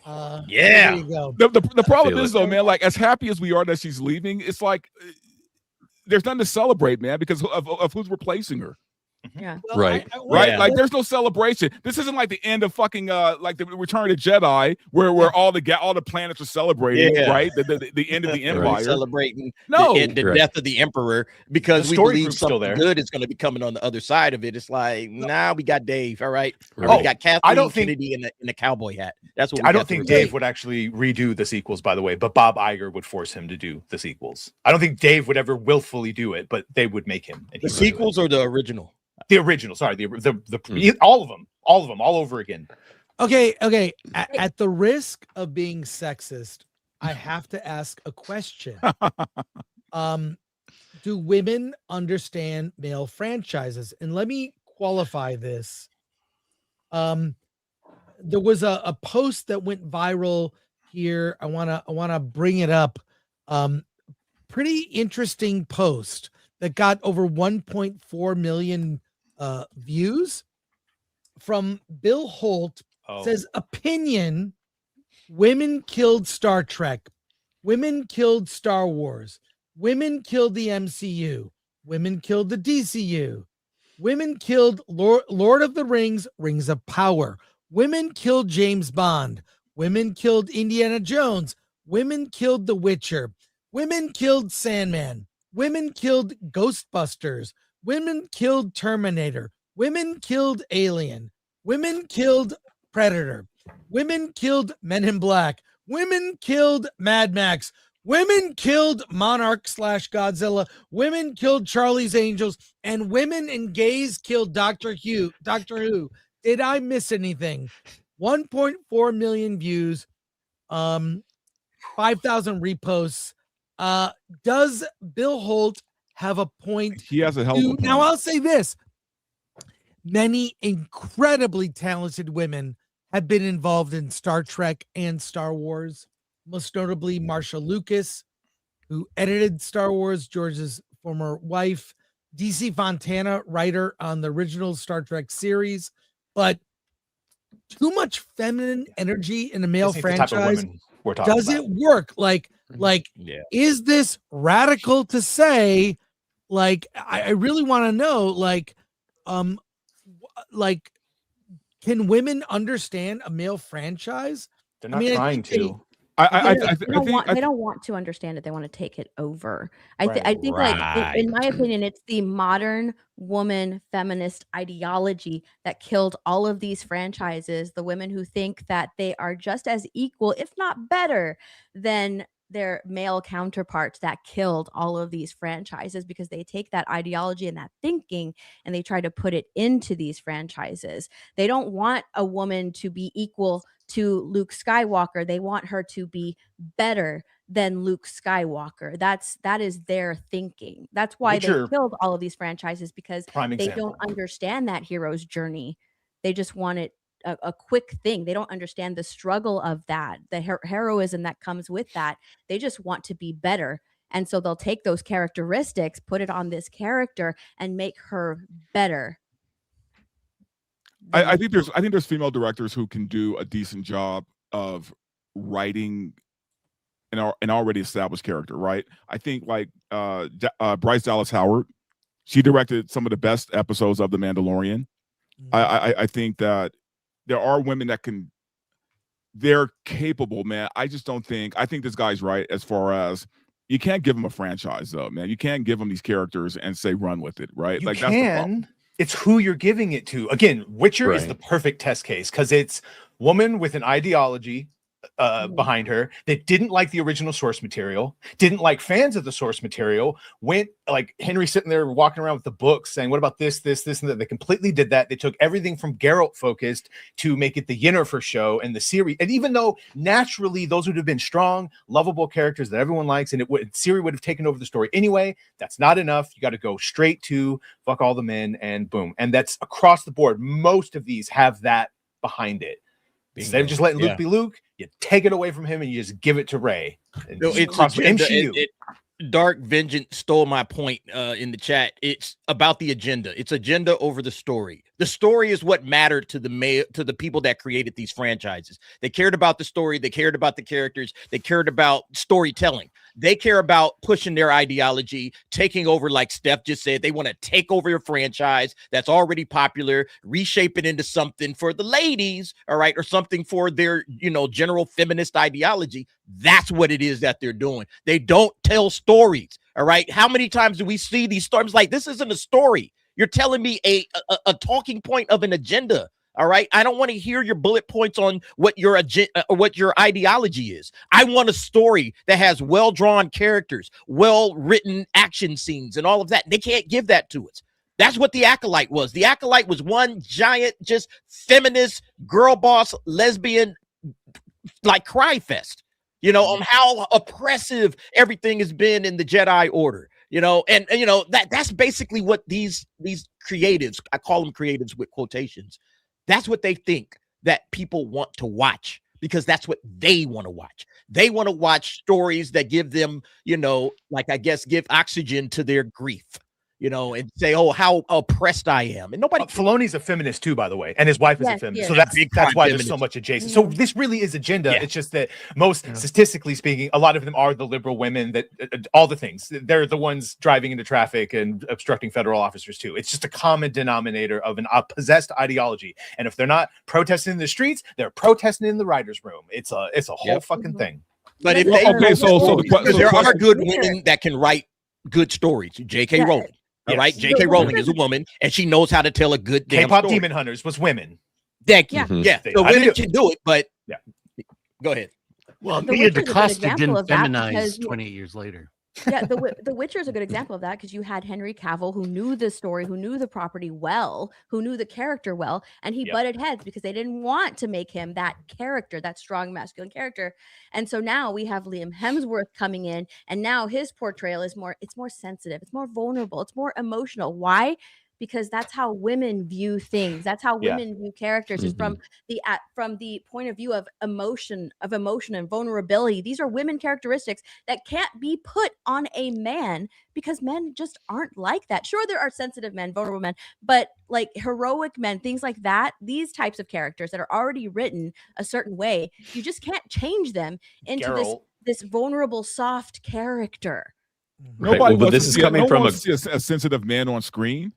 Hey. Yeah. There you go. The problem is though, man, like as happy as we are that she's leaving, it's like there's nothing to celebrate, man, because of who's replacing her. Yeah. Well, Right. Right. Yeah. Like there's no celebration. This isn't like the end of fucking like the Return of the Jedi where all the planets are celebrating, right? The end of the empire. Celebrating the death of the emperor because we believe still something there. good is going to be coming on the other side of it. It's like, we got Dave. All right. Right. We got Kathleen Kennedy in a cowboy hat. That's what I don't think Dave would actually redo the sequels, by the way, but Bob Iger would force him to do the sequels. I don't think Dave would ever willfully do it, but they would make him. The sequels or the original? The original, sorry, all of them, all over again. Okay. At the risk of being sexist, I have to ask a question. Do women understand male franchises? And let me qualify this. There was a post that went viral here. I wanna bring it up. Pretty interesting post that got over 1.4 million views from Bill Holt. Says opinion: women killed Star Trek, women killed Star Wars, Women killed the MCU. Women killed the DCU. Women killed Lord of the Rings, Rings of Power. Women killed James Bond. Women killed Indiana Jones. Women killed The Witcher. Women killed Sandman. Women killed Ghostbusters. Women killed Terminator. Women killed Alien. Women killed Predator. Women killed Men in Black. Women killed Mad Max. Women killed Monarch / Godzilla. Women killed Charlie's Angels. And women and gays killed Doctor Who. Did I miss anything? 1.4 million views, 5,000 reposts. Does Bill Holt have a point? He has a hell of a point. Now, I'll say this. Many incredibly talented women have been involved in Star Trek and Star Wars. Most notably, Marsha Lucas, who edited Star Wars, George's former wife, DC Fontana, writer on the original Star Trek series. But too much feminine energy in a male franchise, does it work? Is this radical to say? I really want to know, can women understand a male franchise? They're not trying to. They don't want to understand it. They want to take it over. I think, in my opinion, it's the modern woman feminist ideology that killed all of these franchises. The women who think that they are just as equal, if not better, than their male counterparts, that killed all of these franchises, because they take that ideology and that thinking and they try to put it into these franchises. They don't want a woman to be equal to Luke Skywalker. They want her to be better than Luke Skywalker. That is their thinking. That's why they killed all of these franchises, because they don't understand that hero's journey. They just want it a quick thing. They don't understand the struggle of that, the heroism that comes with that. They just want to be better. And so they'll take those characteristics, put it on this character, and make her better. I think there's female directors who can do a decent job of writing an already established character, right? I think Bryce Dallas Howard, she directed some of the best episodes of The Mandalorian. I think that there are women that they're capable, man. I think this guy's right as far as you can't give him a franchise though, man. You can't give him these characters and say run with it, right? That's the problem. It's who you're giving it to. Again, Witcher is the perfect test case because it's woman with an ideology behind her that didn't like the original source material, didn't like fans of the source material, went like Henry sitting there walking around with the books saying, what about this, and that? They completely did that. They took everything from Geralt focused to make it the Yennefer show and the series. And even though naturally those would have been strong, lovable characters that everyone likes, and Ciri would have taken over the story anyway, that's not enough. You got to go straight to fuck all the men and boom. And that's across the board. Most of these have that behind it. Instead of just letting Luke be Luke, you take it away from him and you just give it to Rey. It's MCU. Dark Vengeance stole my point in the chat. It's about the agenda. It's agenda over the story. The story is what mattered to the people that created these franchises. They cared about the story. They cared about the characters. They cared about storytelling. They care about pushing their ideology, taking over, like Steph just said. They want to take over your franchise that's already popular, reshape it into something for the ladies, all right, or something for their, general feminist ideology. That's what it is that they're doing. They don't tell stories, all right? How many times do we see these stories? Like, this isn't a story. You're telling me a talking point of an agenda. All right. I don't want to hear your bullet points on what your what your ideology is. I want a story that has well-drawn characters, well-written action scenes, and all of that. They can't give that to us. That's what The Acolyte was. The Acolyte was one giant, just feminist, girl boss, lesbian, like cry fest, on how oppressive everything has been in the Jedi Order. That's basically what these creatives, I call them creatives with quotations, that's what they think that people want to watch, because that's what they want to watch. They want to watch stories that give them, give oxygen to their grief. and say, "Oh, how oppressed I am," and nobody. Filoni's a feminist too, by the way, and his wife is a feminist, so that's why there's so much adjacent. So this really is agenda. It's just that most statistically speaking, a lot of them are the liberal women that all the things. They're the ones driving into traffic and obstructing federal officers too. It's just a common denominator of a possessed ideology, and if they're not protesting in the streets, they're protesting in the writers' room. It's a whole fucking thing. But if there are good women that can write good stories. J.K. Rowling. All right, J.K. Rowling is a woman, and she knows how to tell a good damn K-pop story. Demon Hunters was women. Thank you. So women can do it, but go ahead. Well, The Nia Witcher's a good DaCosta example didn't of that feminize because 28 years later. Yeah, The Witcher is a good example of that because you had Henry Cavill who knew the story, who knew the property well, who knew the character well, and he butted heads because they didn't want to make him that character, that strong masculine character. And so now we have Liam Hemsworth coming in, and now his portrayal is more sensitive, it's more vulnerable, it's more emotional. Why? Because that's how women view things. That's how women view characters, is from the point of view of emotion and vulnerability. These are women characteristics that can't be put on a man because men just aren't like that. Sure, there are sensitive men, vulnerable men, but like heroic men, things like that, these types of characters that are already written a certain way, you just can't change them into this vulnerable, soft character. Nobody but this is coming from a sensitive man on screen.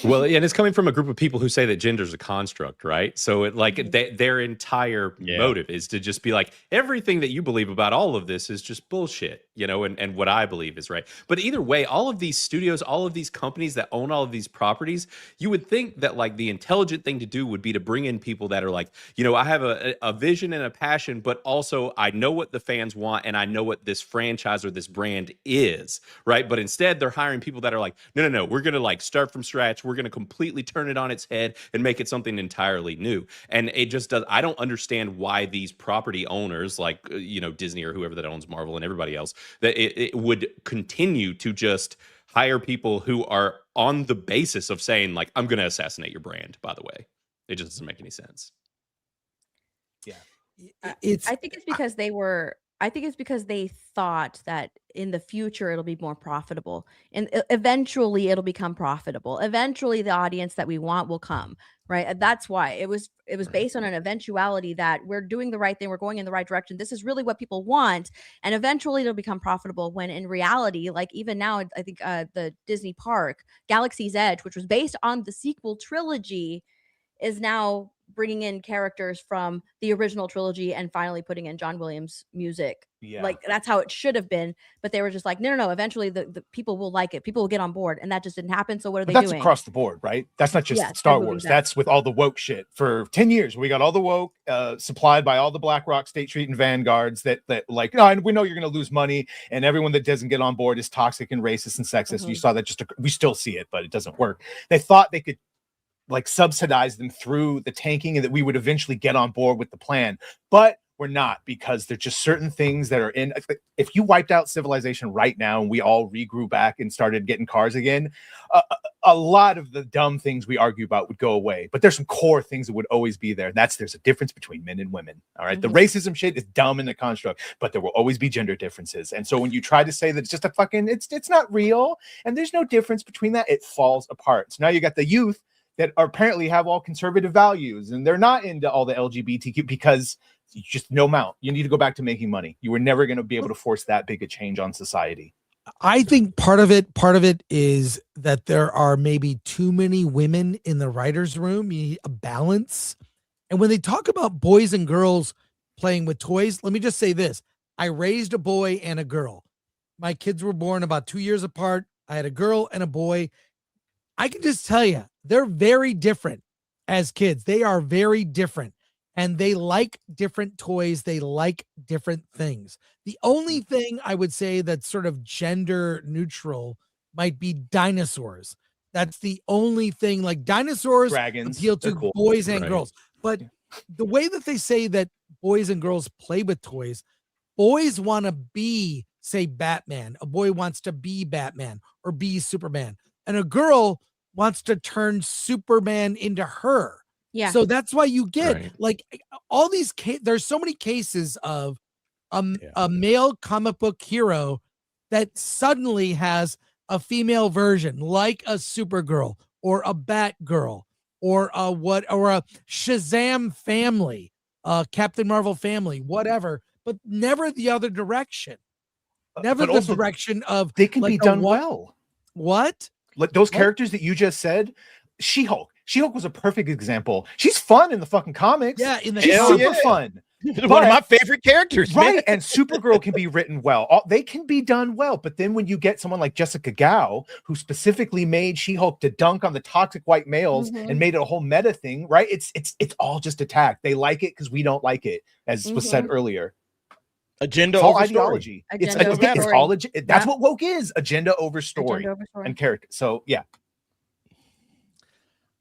Well, and it's coming from a group of people who say that gender is a construct, right? So their entire motive is to just be like, everything that you believe about all of this is just bullshit, and what I believe is right. But either way, all of these studios, all of these companies that own all of these properties, you would think that like the intelligent thing to do would be to bring in people that are like, I have a vision and a passion, but also I know what the fans want and I know what this franchise or this brand is, right? But instead they're hiring people that are like, no, we're going to like start from scratch. We're going to completely turn it on its head and make it something entirely new. And it just does. I don't understand why these property owners like, Disney or whoever that owns Marvel and everybody else, that it would continue to just hire people who are on the basis of saying like, I'm going to assassinate your brand, by the way. It just doesn't make any sense. Yeah. I think it's because they thought that in the future it'll be more profitable, and eventually it'll become profitable. Eventually the audience that we want will come, right? That's why it was based on an eventuality that we're doing the right thing, we're going in the right direction, this is really what people want, and eventually it'll become profitable. When in reality, like even now, I think the Disney park Galaxy's Edge, which was based on the sequel trilogy, is now bringing in characters from the original trilogy and finally putting in John Williams music. Like that's how it should have been, but they were just like, no, eventually the people will like it, people will get on board, and that just didn't happen. So what are they doing? That's across the board, right? That's not just Star Wars. That's with all the woke shit. For 10 years we got all the woke supplied by all the BlackRock, State Street, and Vanguards that like, no, we know you're going to lose money, and everyone that doesn't get on board is toxic and racist and sexist. You saw that we still see it, but it doesn't work. They thought they could like subsidize them through the tanking and that we would eventually get on board with the plan, but we're not, because there's just certain things that are in. If you wiped out civilization right now and we all regrew back and started getting cars again, a lot of the dumb things we argue about would go away, but there's some core things that would always be there. There's a difference between men and women. All right. The racism shit is dumb in the construct, but there will always be gender differences. And so when you try to say that it's just it's not real and there's no difference between that, it falls apart. So now you got the youth that apparently have all conservative values and they're not into all the LGBTQ because you just no amount. You need to go back to making money. You were never going to be able to force that big a change on society. I think part of it is that there are maybe too many women in the writer's room. You need a balance. And when they talk about boys and girls playing with toys, let me just say this. I raised a boy and a girl. My kids were born about 2 years apart. I had a girl and a boy. I can just tell you, they're very different as kids. They are very different, and they like different toys. They like different things. The only thing I would say that's sort of gender neutral might be dinosaurs. That's the only thing. Like dinosaurs appeal to boys and girls. But the way that they say that boys and girls play with toys, boys want to be, say, Batman. A boy wants to be Batman or be Superman. And a girl wants to turn Superman into her. Yeah. So that's why you get like all these there's so many cases of a male comic book hero that suddenly has a female version, like a Supergirl or a Batgirl or a Shazam family, Captain Marvel family, whatever, but never the other direction. Never But the also, direction of they can like be done well. What? Like those characters that you just said, She-Hulk. She-Hulk was a perfect example. She's fun in the fucking comics. Yeah, in the she's comics. super fun. One of my favorite characters, right? man. And Supergirl can be written well. They can be done well. But then when you get someone like Jessica Gao, who specifically made She-Hulk to dunk on the toxic white males and made it a whole meta thing, right? It's all just attack. They like it because we don't like it, as was said earlier. Agenda it's all over ideology. Agenda It's all that's what woke is. Agenda over story and character. So yeah.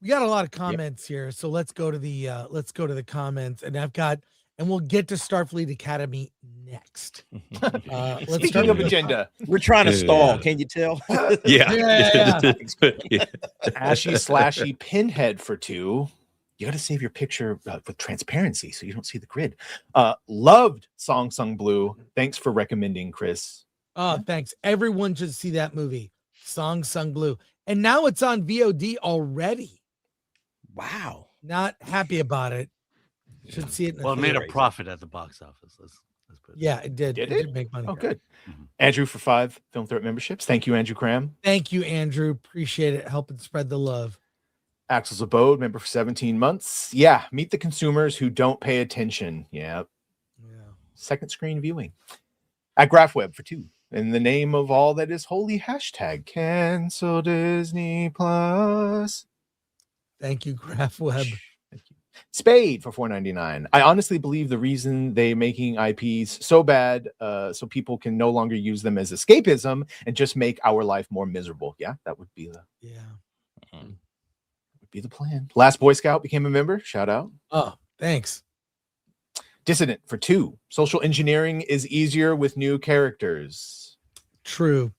We got a lot of comments here, so let's go to the comments, and we'll get to Starfleet Academy next. Speaking of agenda, we're trying to stall. Can you tell? Yeah. Ashy slashy pinhead for 2. You got to save your picture with transparency so you don't see the grid. Loved Song Sung Blue. Thanks for recommending, Chris. Oh, thanks. Everyone should see that movie, Song Sung Blue, and now it's on VOD already. Wow. Not happy about it. Should see it. Well, it made a profit at the box office. Let's put it. Yeah, it did. Did it it? did make money. Oh, good. Andrew for 5 Film Threat memberships. Thank you, Andrew Cram. Thank you, Andrew. Appreciate it. Helping spread the love. Axel's Abode, member for 17 months. Yeah, meet the consumers who don't pay attention. Yeah. Second screen viewing. At GraphWeb for 2. In the name of all that is holy, #cancel Disney Plus. Thank you, GraphWeb. Thank you. Spade for $4.99. I honestly believe the reason they're making IPs so bad so people can no longer use them as escapism and just make our life more miserable. Yeah, that would be the plan. Last Boy Scout became a member. Shout out. Oh, thanks. Dissident for 2. Social engineering is easier with new characters. True.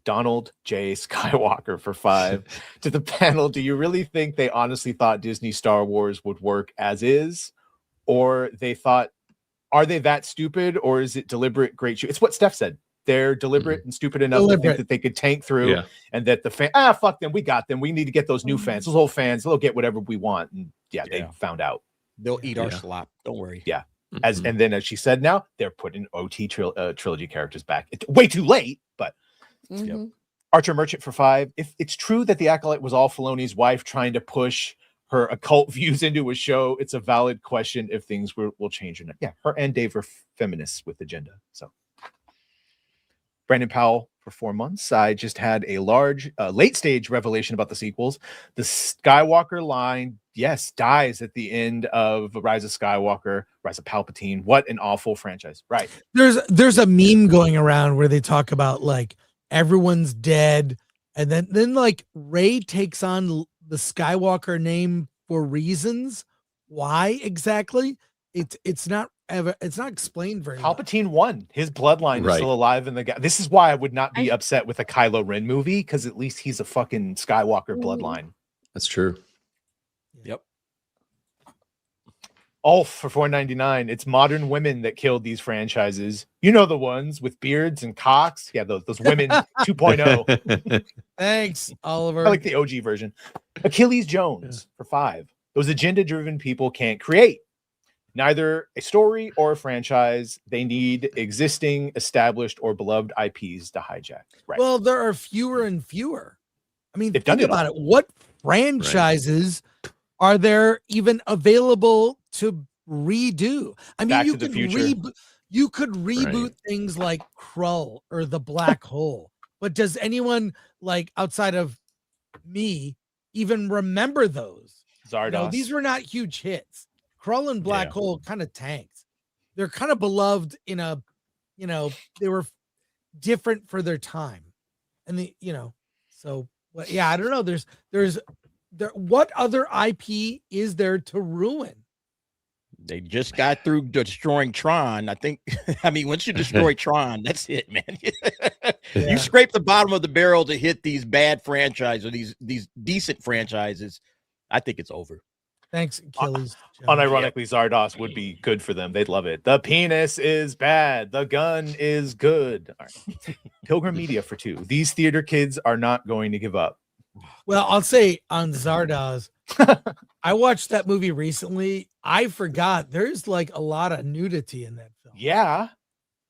Donald J. Skywalker for 5. To the panel, do you really think they honestly thought Disney Star Wars would work as is? Or they thought, are they that stupid? Or is it deliberate great shoot? It's what Steph said. They're deliberate and stupid enough to think that they could tank through and that the fan, fuck them. We got them. We need to get those new fans, those old fans. They'll get whatever we want. And they found out. They'll eat our slop. Don't worry. Yeah. And then as she said, now they're putting OT trilogy characters back. It's way too late, but Archer Merchant for 5. If it's true that the Acolyte was all Filoni's wife trying to push her occult views into a show, it's a valid question if things will change or not. Yeah, her and Dave are feminists with agenda. So Brandon Powell for 4 months. I just had a large late stage revelation about the sequels. The Skywalker line, yes, dies at the end of Rise of Skywalker, Rise of Palpatine. What an awful franchise. Right. There's a meme going around where they talk about like everyone's dead, and then like Rey takes on the Skywalker name for reasons. Why exactly? It's not explained very much. Palpatine won. His bloodline is still alive in the guy. This is why I would not be upset with a Kylo Ren movie, because at least he's a fucking Skywalker bloodline. That's true. Yep. Ulf for $4.99. It's modern women that killed these franchises. You know, the ones with beards and cocks. Yeah, those women 2.0. Thanks, Oliver. I like the OG version. Achilles Jones for 5. Those agenda-driven people can't create neither a story or a franchise. They need existing, established, or beloved IPs to hijack. Right. Well, there are fewer and fewer. I mean, They've think done it about all. it. What franchises are there even available to redo? I mean, Back you to the could Future. you could reboot things like Krull or the Black Hole, but does anyone like outside of me even remember those? Zardos. You know, these were not huge hits. Krull and Black Hole kind of tanked. They're kind of beloved in a, you know, they were different for their time, and so yeah, I don't know. There's what other IP is there to ruin? They just got through destroying Tron. I think, I mean, once you destroy Tron, that's it, man. You scrape the bottom of the barrel to hit these bad franchises or these decent franchises. I think it's over. Thanks, Achilles. Unironically, Zardos would be good for them. They'd love it. The penis is bad. The gun is good. All right. Pilgrim Media for 2. These theater kids are not going to give up. Well, I'll say on Zardoz, I watched that movie recently. I forgot there's like a lot of nudity in that film. Yeah.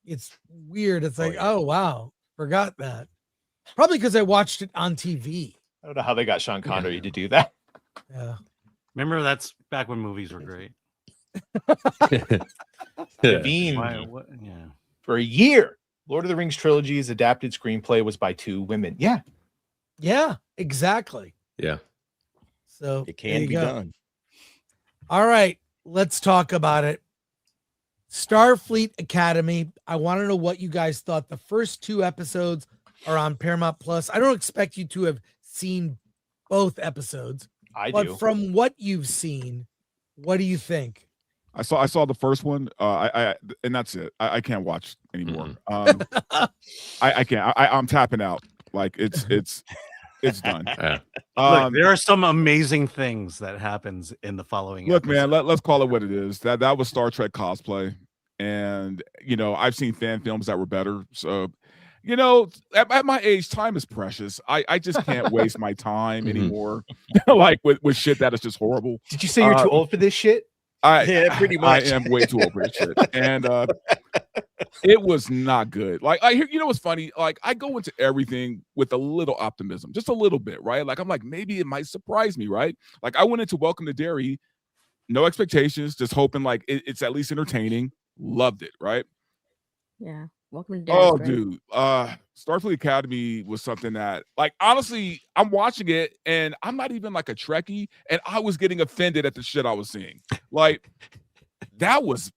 It's weird. It's like, oh, wow. Forgot that. Probably because I watched it on TV. I don't know how they got Sean Connery to do that. Yeah. Remember, that's back when movies were great. Bean. Yeah. For a year, Lord of the Rings trilogy's adapted screenplay was by 2 women. Yeah. Yeah, exactly. Yeah. So It can be done. All right, let's talk about it. Starfleet Academy. I want to know what you guys thought. The first 2 episodes are on Paramount Plus. I don't expect you to have seen both episodes. But do. from what you've seen, what do you think? I saw the first one. And that's it. I can't watch anymore. I can't. I'm tapping out. Like it's done. Look, there are some amazing things that happens in the following. Look, man, let's call it what it is. That was Star Trek cosplay, and I've seen fan films that were better. So, at my age, time is precious. I just can't waste my time anymore. Like with shit that is just horrible. Did you say you're too old for this shit? Yeah, pretty much. I am way too old for this shit, and it was not good. Like what's funny? Like I go into everything with a little optimism, just a little bit, right? Like I'm like maybe it might surprise me, right? Like I went into Welcome to Derry, no expectations, just hoping like it's at least entertaining. Loved it, right? Yeah. Welcome to Derry. Oh, dude. Starfleet Academy was something that, like, honestly, I'm watching it and I'm not even like a Trekkie, and I was getting offended at the shit I was seeing. Like, that was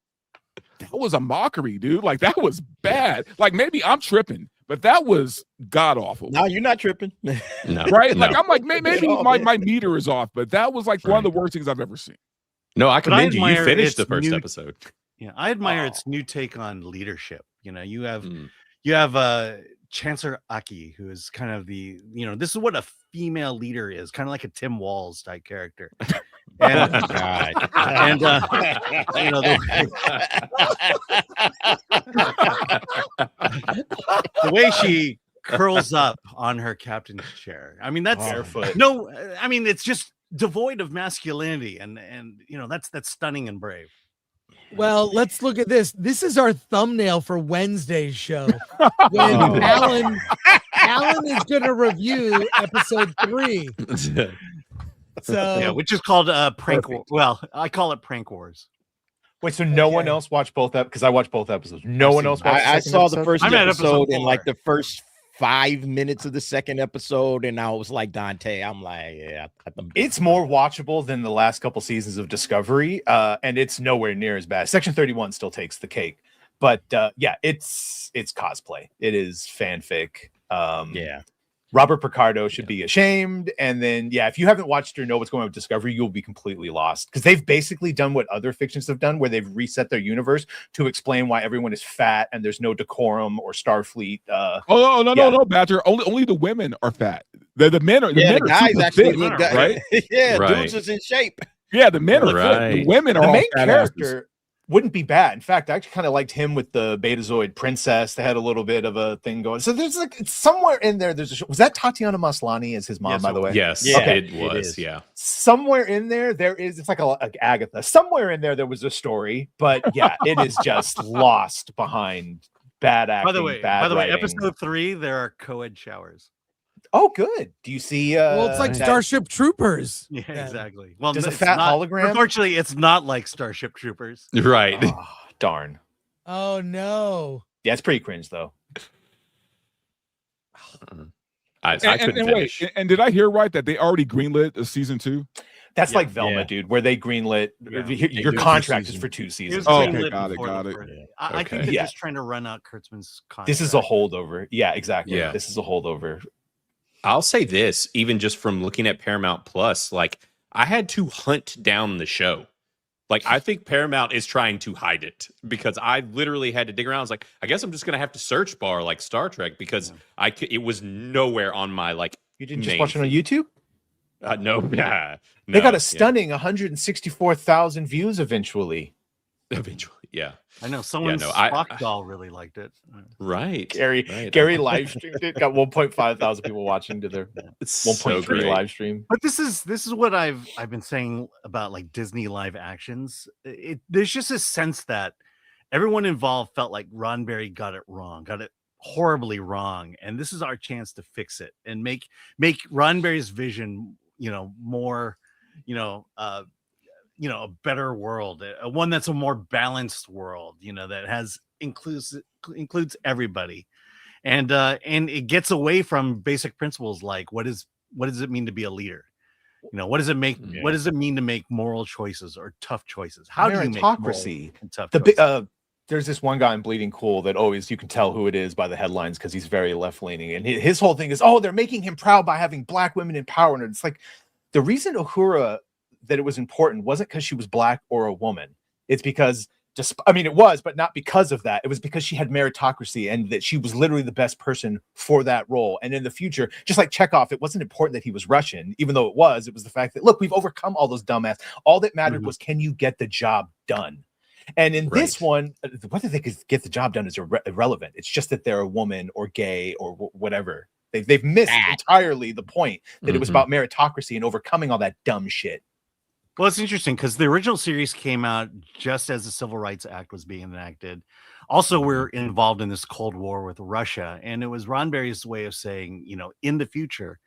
a mockery, dude. Like, that was bad. Like, maybe I'm tripping, but that was god awful. No, you're not tripping. No. Right? No. Like, I'm like, maybe my meter is off, but that was like one of the worst things I've ever seen. No, I commend you. You admire finished the its first new- episode. Yeah, I admire its new take on leadership. You have Chancellor Aki, who is kind of the this is what a female leader is, kind of like a Tim Walz type character. And, the way she curls up on her captain's chair. I mean, that's it's just devoid of masculinity, and that's stunning and brave. Well, let's look at this. This is our thumbnail for Wednesday's show. When Alan is going to review episode 3. So yeah, which is called Prank War. Well, I call it Prank Wars. Wait, so no one else watched both because I watched both episodes. No one else watched. I saw the first episode and 4. like the first 5 minutes of the second episode, and I was like Dante. I'm like, yeah, it's more watchable than the last couple seasons of Discovery, and it's nowhere near as bad. Section 31 still takes the cake, but it's cosplay. It is fanfic. Yeah. Robert Picardo should be ashamed. And then, if you haven't watched or know what's going on with Discovery, you'll be completely lost because they've basically done what other fictions have done, where they've reset their universe to explain why everyone is fat and there's no decorum or Starfleet. No, Badger. Only the women are fat. The men are the guys actually fit, right? Yeah, right. dudes is in shape. Yeah, the men are fit. The women are the all main fat character. asses. Wouldn't be bad. In fact, I actually kind of liked him with the Betazoid princess. They had a little bit of a thing going. So there's like somewhere in there. Was that Tatiana Maslany as his mom, by the way? Yes, Yeah, it was. Yeah. Somewhere in there, it's like Agatha. Somewhere in there was a story, but it is just lost behind bad acting. By the way, writing. episode 3, there are co-ed showers. Oh, good. Do you see? well, it's like Starship Troopers. Yeah, exactly. Well, does a it's fat not, hologram? Unfortunately, it's not like Starship Troopers. Right. Oh, darn. Oh no. Yeah, it's pretty cringe though. I couldn't finish. And did I hear right that they already greenlit a season 2? That's like Velma, dude, where they greenlit. Your contract is for 2 seasons. Oh, okay, got it. I think they're just trying to run out Kurtzman's contract. This is a holdover. Yeah, exactly. Yeah. This is a holdover. I'll say this, even just from looking at Paramount Plus, like I had to hunt down the show. Like I think Paramount is trying to hide it because I literally had to dig around. I was like, I guess I'm just gonna have to search bar like Star Trek because it was nowhere on my like. You didn't just watch it on YouTube? No, nah, They got no, a stunning 164,000 views eventually. Eventually, yeah. I know someone's Spock doll really liked it. Right. Gary live streamed it. Got 1.5 thousand people watching to their 1.3 live stream. But this is what I've been saying about like Disney live actions. There's just a sense that everyone involved felt like Roddenberry got it horribly wrong, and this is our chance to fix it and make Roddenberry's vision, more, a better world, one that's a more balanced world, that includes everybody, and it gets away from basic principles like what does it mean to be a leader? What does it mean to make moral choices or tough choices? How do you make meritocracy and tough the choices? There's this one guy in Bleeding Cool that always, you can tell who it is by the headlines because he's very left leaning, and his whole thing is, they're making him proud by having black women in power. And it's like, the reason Uhura, that it was important, wasn't because she was black or a woman. It's because it was, but not because of that. It was because she had meritocracy and that she was literally the best person for that role. And in the future, just like Chekhov, it wasn't important that he was Russian, even though it was the fact that, look, we've overcome all those dumbass. All that mattered was, can you get the job done? And in this one, whether they could get the job done is irrelevant. It's just that they're a woman or gay or whatever. They've missed entirely the point that it was about meritocracy and overcoming all that dumb shit. Well, it's interesting because the original series came out just as the Civil Rights Act was being enacted. Also, we're involved in this Cold War with Russia, and it was Roddenberry's way of saying, in the future,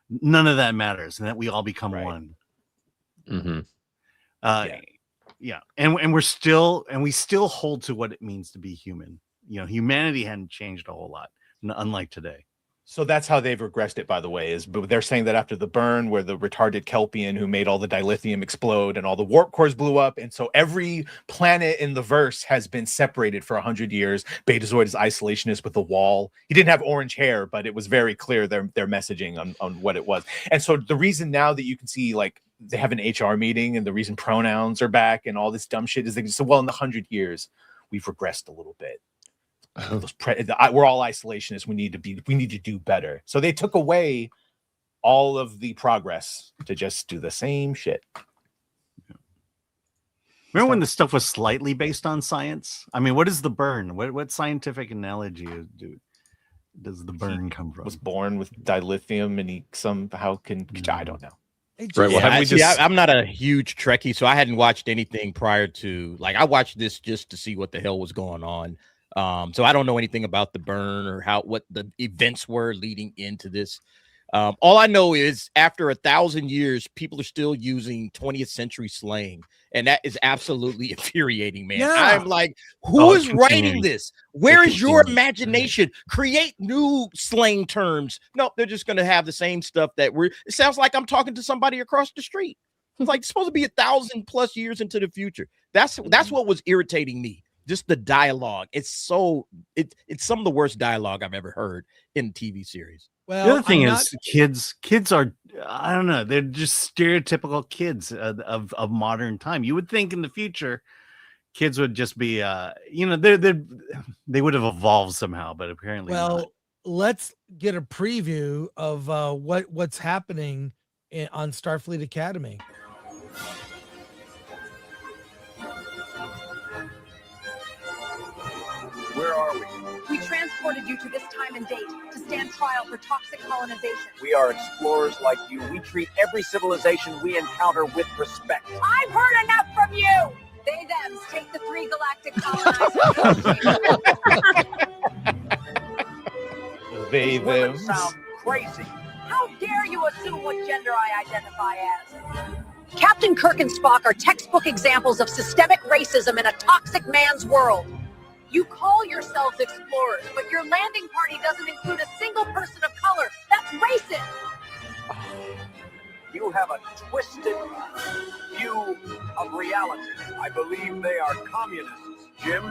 none of that matters, and that we all become one. Yeah, and we still hold to what it means to be human. Humanity hadn't changed a whole lot, unlike today. So that's how they've regressed it, by the way, but they're saying that after the burn, where the retarded Kelpian who made all the dilithium explode and all the warp cores blew up, and so every planet in the verse has been separated for 100 years. Betazoid is isolationist with the wall. He didn't have orange hair, but it was very clear their messaging on what it was. And so the reason now that you can see, like, they have an HR meeting, and the reason pronouns are back and all this dumb shit is they just say, well, in the 100 years, we've regressed a little bit. We're all isolationists. We need to do better. So they took away all of the progress to just do the same shit. Remember when the stuff was slightly based on science? I mean, what is the burn? What scientific analogy does the burn come from? Was born with dilithium, and he somehow can. I don't know. Right. Well, I'm not a huge Trekkie, so I hadn't watched anything prior to. Like, I watched this just to see what the hell was going on. So I don't know anything about the burn or what the events were leading into this. All I know is after 1,000 years, people are still using 20th century slang, and that is absolutely infuriating, man. Yeah. I'm like, who is writing this? Where is your imagination? Create new slang terms. No, they're just going to have the same stuff it sounds like I'm talking to somebody across the street. It's like, it's supposed to be 1,000+ years into the future. That's what was irritating me. Just the dialogue. It's some of the worst dialogue I've ever heard in a TV series. Well, the other thing is kids are, I don't know, they're just stereotypical kids of modern time. You would think in the future kids would just be they would have evolved somehow, but apparently not. Let's get a preview of what's happening on Starfleet Academy. Where are we? We transported you to this time and date to stand trial for toxic colonization. We are explorers like you. We treat every civilization we encounter with respect. I've heard enough from you! They thems take the 3 galactic colonizers. They thems sound crazy. How dare you assume what gender I identify as? Captain Kirk and Spock are textbook examples of systemic racism in a toxic man's world. You call yourselves explorers, but your landing party doesn't include a single person of color. That's racist. You have a twisted view of reality. I believe they are communists, Jim.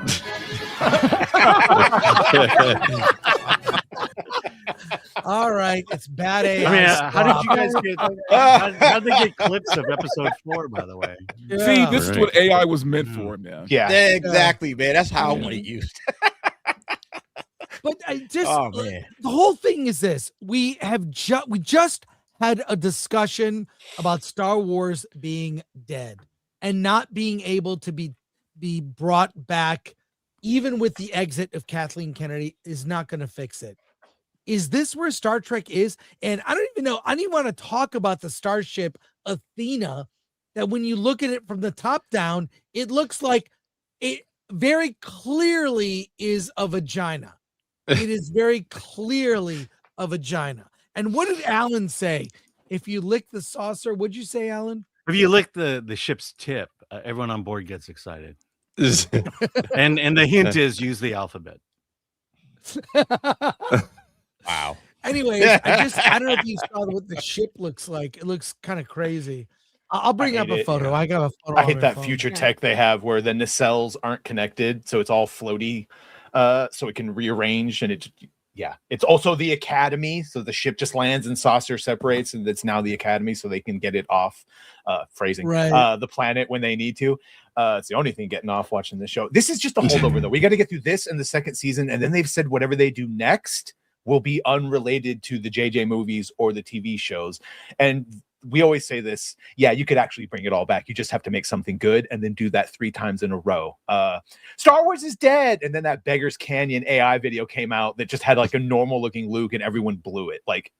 All right, it's bad AI. I mean, how did you guys get? How did they get clips of episode 4? By the way, see, this is what AI was meant for, man. Yeah, exactly, man. That's how I want it used. But I just, the whole thing is this: we just had a discussion about Star Wars being dead and not being able to be brought back, even with the exit of Kathleen Kennedy, is not going to fix it. Is this where Star Trek is? And I don't even know. I don't even want to talk about the starship Athena, that when you look at it from the top down, it looks like it very clearly is a vagina. It is very clearly a vagina. And what did Alan say? If you lick the saucer, what'd you say, Alan? If you lick the ship's tip, everyone on board gets excited. and the hint is use the alphabet. Wow. Anyways, I don't know if you saw what the ship looks like. It looks kind of crazy. I'll bring up a photo. I got a photo. I hate that future tech they have where the nacelles aren't connected, so it's all floaty, so it can rearrange, and it's also the Academy, so the ship just lands and saucer separates, and it's now the Academy, so they can get it off the planet when they need to. It's the only thing getting off watching this show. This is just a holdover, though. We got to get through this and the second season, and then they've said whatever they do next will be unrelated to the JJ movies or the TV shows. And we always say this, you could actually bring it all back. You just have to make something good and then do that 3 times in a row. Star Wars is dead. And then that Beggar's Canyon AI video came out that just had like a normal looking Luke and everyone blew it. Like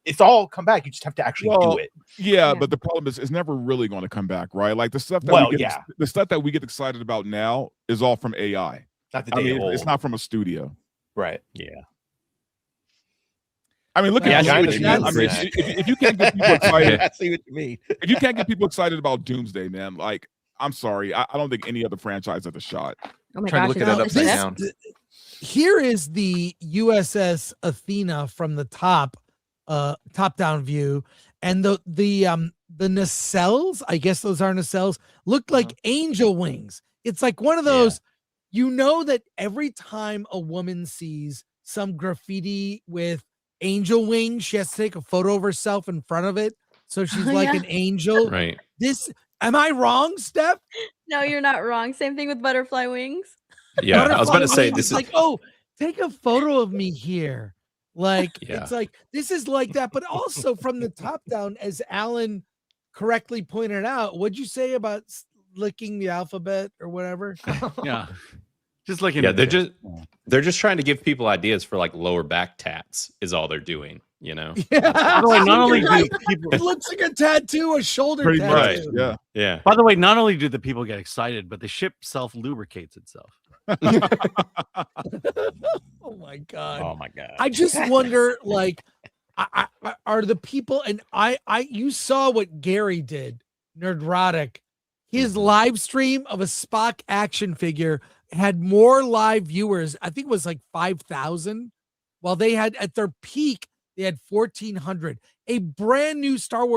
it's all come back. You just have to actually do it. Yeah, but the problem is it's never really going to come back, right? Like the stuff that the stuff that we get excited about now is all from AI. Not the day old. It's not from a studio. Right. Yeah. I mean, look at if you can't get people excited, I see what you mean. If you can't get people excited about Doomsday, man, like I'm sorry, I don't think any other franchise has a shot. Oh my Trying gosh, to look at that upside down. Here is the USS Athena from the top down view, and the nacelles, I guess those are nacelles, look like angel wings. It's like one of those, you know, that every time a woman sees some graffiti with angel wings, she has to take a photo of herself in front of it, so she's like an angel. Right. Am I wrong, Steph? No, you're not wrong. Same thing with butterfly wings. Yeah, I was about to say this is like, oh, take a photo of me here. Like it's like this is like that, but also from the top down, as Alan correctly pointed out. What'd you say about licking the alphabet or whatever? Yeah. Just like they're just trying to give people ideas for like lower back tats is all they're doing, you know. Yeah. By the way, not only do people, it looks like a tattoo, a shoulder Pretty tattoo. much, yeah. By the way, not only do the people get excited, but the ship self lubricates itself. Oh my god. Oh my god. I just wonder, like, are the people, and you saw what Gary did, Nerdrotic. His live stream of a Spock action figure had more live viewers. I think it was like 5,000, while they had at their peak, they had 1,400. A brand new Star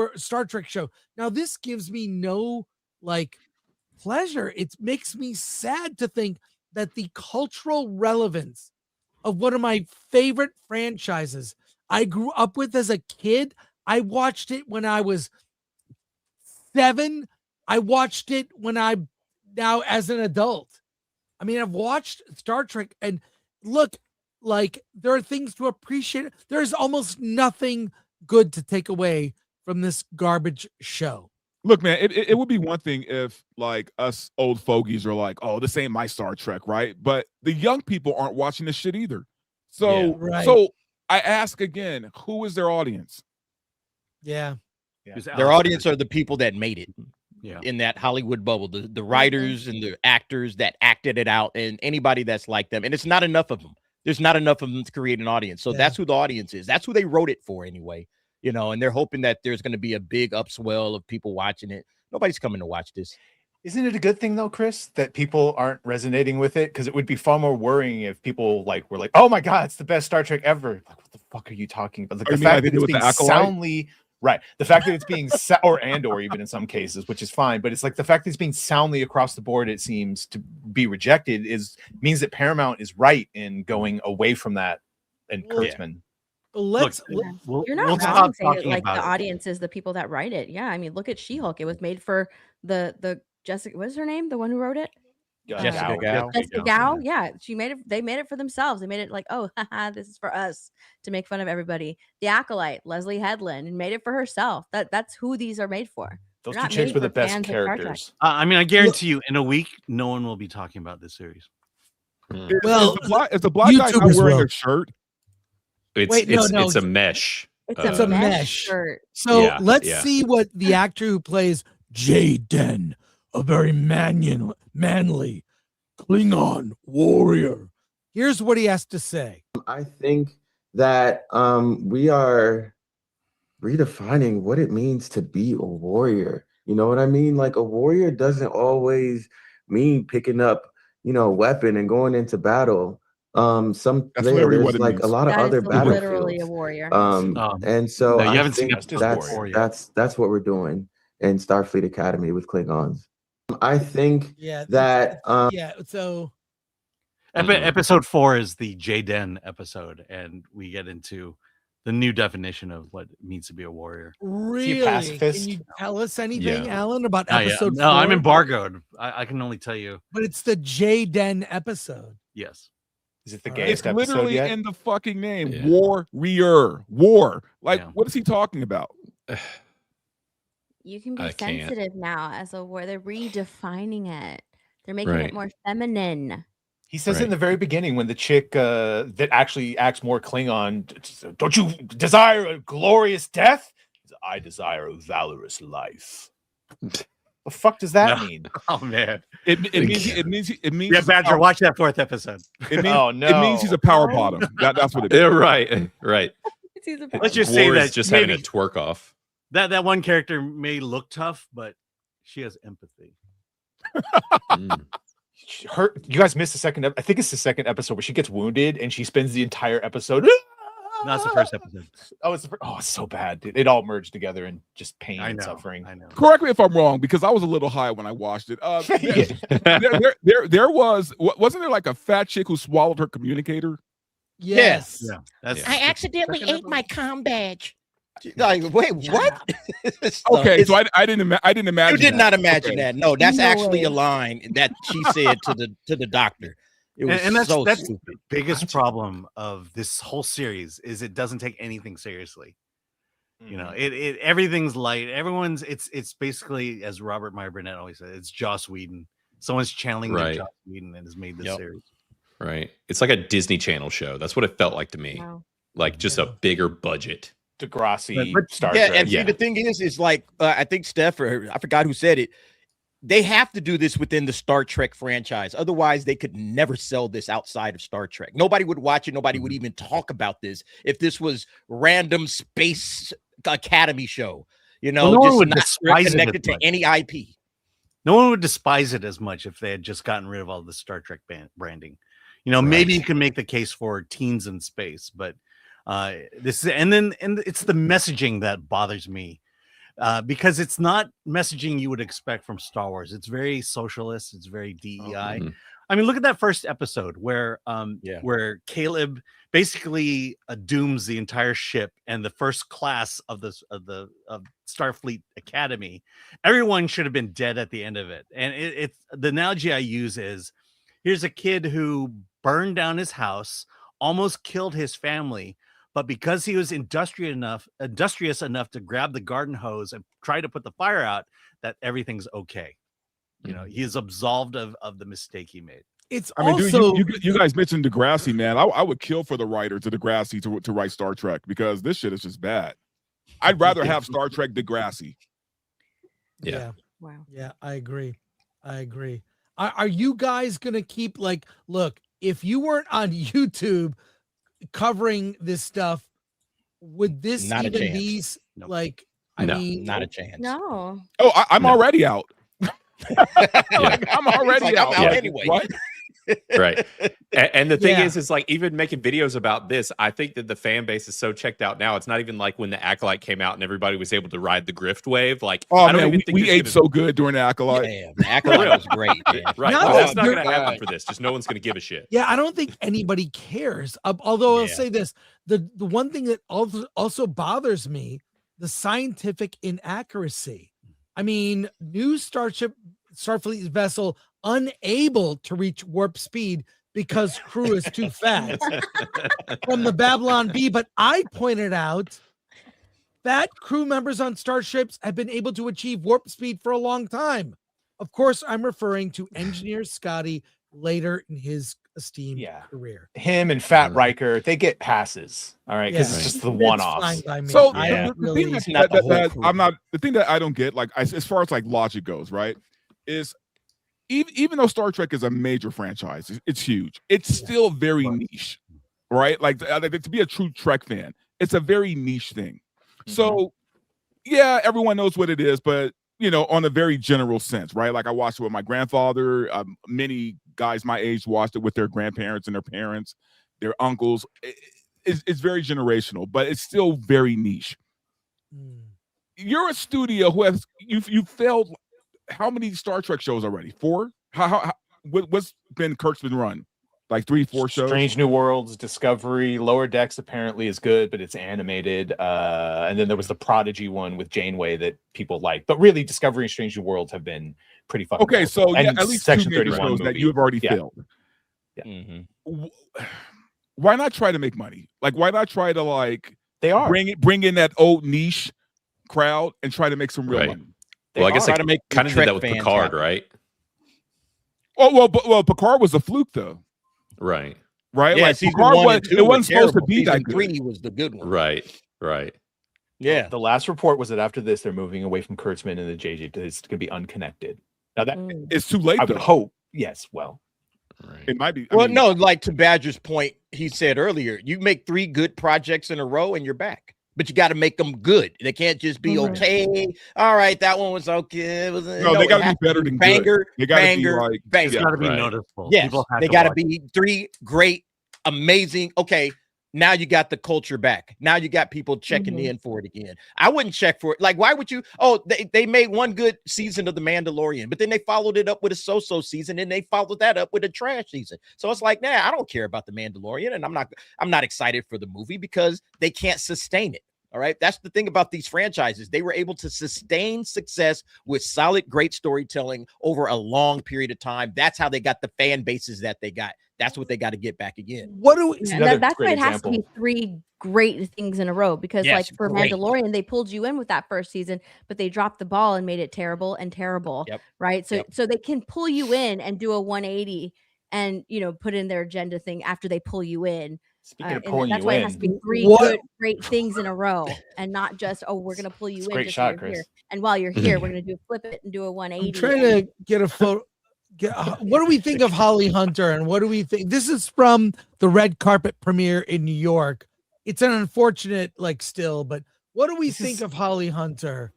Trek show. Now, this gives me no like pleasure. It makes me sad to think that the cultural relevance of one of my favorite franchises I grew up with as a kid. I watched it when I was 7. I watched it now as an adult. I mean, I've watched Star Trek, and look, like, there are things to appreciate. There's almost nothing good to take away from this garbage show. Look, man, it would be one thing if like us old fogies are like, oh, this ain't my Star Trek, right? But the young people aren't watching this shit either. So, so I ask again, who is their audience? Yeah. Their audience are the people that made it. Yeah. In that Hollywood bubble, the writers and the actors that acted it out, and anybody that's like them. And it's not enough of them. There's not enough of them to create an audience. So that's who the audience is. That's who they wrote it for anyway. You know, and they're hoping that there's going to be a big upswell of people watching it. Nobody's coming to watch this. Isn't it a good thing though, Chris, that people aren't resonating with it? Because it would be far more worrying if people were like, "Oh my god, it's the best Star Trek ever." Like, what the fuck are you talking about? Like, the fact that it's being soundly the fact that it's being or even in some cases, which is fine, but it's like the fact that it's being soundly across the board, it seems to be rejected, means that Paramount is right in going away from that and Kurtzman. Let's you're not wrong saying like the audience is the people that write it. Yeah, I mean, look at She-Hulk. It was made for the Jessica, what's her name, the one who wrote it? Jessica Gao. Jessica Gao, yeah, she made it. They made it for themselves. They made it like, oh, haha, this is for us to make fun of everybody. The Acolyte, Leslie Headland, made it for herself. That's who these are made for. Those They're two not chicks made were the for best fans of Star Trek. characters. I mean, I guarantee you, in a week, no one will be talking about this series. Well, is the black guy not YouTubers wearing will. a shirt? It's a mesh. It's a mesh shirt. So let's see what the actor who plays Jaden, a very manly Klingon warrior. Here's what he has to say. I think that we are redefining what it means to be a warrior. You know what I mean? Like, a warrior doesn't always mean picking up, a weapon and going into battle. There's like a lot of other battlefields. Literally a warrior. And so no, you I haven't seen think that's what we're doing in Starfleet Academy with Klingons. I think so episode 4 is the Jaden episode, and we get into the new definition of what it means to be a warrior. Really? Can you tell us anything, Alan, about episode 4? No, I'm embargoed. I can only tell you. But it's the Jaden episode. Yes. Is it the gayest episode literally yet? in the fucking name. Yeah. Warrior. War. Like, what is he talking about? You can be sensitive now as a war. They're redefining it. They're making it more feminine. He says it in the very beginning when the chick that actually acts more Klingon, don't you desire a glorious death? I desire a valorous life. The fuck does that mean? Oh man, it means. Yeah, Badger, watch that 4th episode. It means he's a power bottom. That's what it is. Yeah, right. Let's just say that just having a twerk off. That one character may look tough, but she has empathy. You guys missed the second. I think it's the second episode where she gets wounded and she spends the entire episode. That's the first episode. It's so bad, dude. It all merged together in just pain and suffering. I know. Correct me if I'm wrong, because I was a little high when I watched it. There wasn't there like a fat chick who swallowed her communicator? Yes. Yeah. I accidentally ate my comm badge. Like, wait, what? Okay, so I didn't imagine. You did not imagine that. No, that's actually a line that she said to the doctor. It was and that's stupid. The biggest problem of this whole series is it doesn't take anything seriously. You know, it everything's light. Everyone's it's basically, as Robert Meyer Burnett always said, it's Joss Whedon. Someone's channeling Joss Whedon and has made this series. Right. It's like a Disney Channel show. That's what it felt like to me. Wow. Like just a bigger budget. Degrassi, Star Trek. Trek. And see, the thing is like I think Steph, or I forgot who said it. They have to do this within the Star Trek franchise. Otherwise, they could never sell this outside of Star Trek. Nobody would watch it. Nobody would even talk about this if this was random space academy show. You know, no just not connected to any IP. No one would despise it as much if they had just gotten rid of all the Star Trek branding. You know, maybe you can make the case for teens in space, but this is and it's the messaging that bothers me. Because it's not messaging you would expect from Star Wars. It's very socialist. It's very DEI. I mean, look at that first episode where Caleb basically dooms the entire ship and the first class of Starfleet Academy. Everyone should have been dead at the end of it. And it's the analogy I use is: here's a kid who burned down his house, almost killed his family. But because he was industrious enough to grab the garden hose and try to put the fire out, that everything's okay. You know, he is absolved of the mistake he made. You guys mentioned Degrassi, man. I would kill for the writers of Degrassi to write Star Trek, because this shit is just bad. I'd rather have Star Trek Degrassi. Yeah. Wow. Yeah, I agree. Are you guys gonna keep look, if you weren't on YouTube covering this stuff, would this not even be like? I mean, not a chance. No. Oh, I'm already out. I'm already out. I'm out anyway. What? Right. And the thing is like, even making videos about this, I think that the fan base is so checked out now. It's not even like when the Acolyte came out and everybody was able to ride the grift wave. Like, I don't even think we ate so good during the Acolyte. Yeah, the Acolyte was great. Man. Right. No, that's not going to happen for this. Just no one's going to give a shit. Yeah, I don't think anybody cares. Although I'll say this: the one thing that also bothers me, the scientific inaccuracy. I mean, new Starfleet vessel unable to reach warp speed because crew is too fat from the Babylon Bee. But I pointed out that crew members on starships have been able to achieve warp speed for a long time. Of course, I'm referring to Engineer Scotty later in his esteemed career. Him and Fat Riker, they get passes, all right, because it's just the one-offs. So the thing that I don't get, like as far as like logic goes, right, is even though Star Trek is a major franchise, it's huge. It's still very niche, right? Like to be a true Trek fan, it's a very niche thing. So yeah, everyone knows what it is, but you know, on a very general sense, right? Like I watched it with my grandfather. Many guys my age watched it with their grandparents and their parents, their uncles. It's very generational, but it's still very niche. You're a studio who has you've failed how many Star Trek shows already? 4? What's been Kirk's been run? Like 3, 4 shows? Strange New Worlds, Discovery, Lower Decks apparently is good, but it's animated. And then there was the Prodigy one with Janeway that people like. But really, Discovery and Strange New Worlds have been pretty fucking okay. cool. So and at least Section 2 major 31 shows movie. that you have already failed. Yeah. Why not try to make money? Like, why not try to like bring in that old niche crowd and try to make some real money? Well, I guess Try I to make kind of did that with fans Picard, happy. right? Oh well, Picard was a fluke though. Right. Right. Yeah, like season Picard 1 was, and 2 it were wasn't supposed to terrible. be Season that good. 3 was the good one. Right. Yeah. The last report was that after this, they're moving away from Kurtzman and the JJ. It's going to be unconnected. Now that it's too late. I would hope. Yes. Well, it might be. Well, no, like to Badger's point, he said earlier, you make 3 good projects in a row and you're back. But you got to make them good. They can't just be okay. All right, that one was okay. It was, No, they got to be better than banger, good. They got to be banger, like banger. It's got to be noticeable. Yes, People have they to got to watch be 3 great, amazing. Okay, now you got the culture back. Now you got people checking in for it again. I wouldn't check for it. Like, why would you? Oh, they made one good season of The Mandalorian, but then they followed it up with a so-so season, and they followed that up with a trash season. So it's like, nah, I don't care about The Mandalorian, and I'm not excited for the movie because they can't sustain it. All right. That's the thing about these franchises. They were able to sustain success with solid, great storytelling over a long period of time. That's how they got the fan bases that they got. That's what they got to get back again. What do we? That's why it has to be 3 great things in a row because, like for Mandalorian, they pulled you in with that first season, but they dropped the ball and made it terrible and terrible. Right. So they can pull you in and do a 180 and put in their agenda thing after they pull you in. Speaking of pulling that's you why in, it has to be 3 good, great things in a row, and not just we're gonna pull you in. Great just shot, so you're Chris. here. And while you're here, we're gonna do a flip it and do a 180. I'm trying to get a photo. What do we think of Holly Hunter, and what do we think? This is from the red carpet premiere in New York. It's an unfortunate, still, but what do we think of Holly Hunter?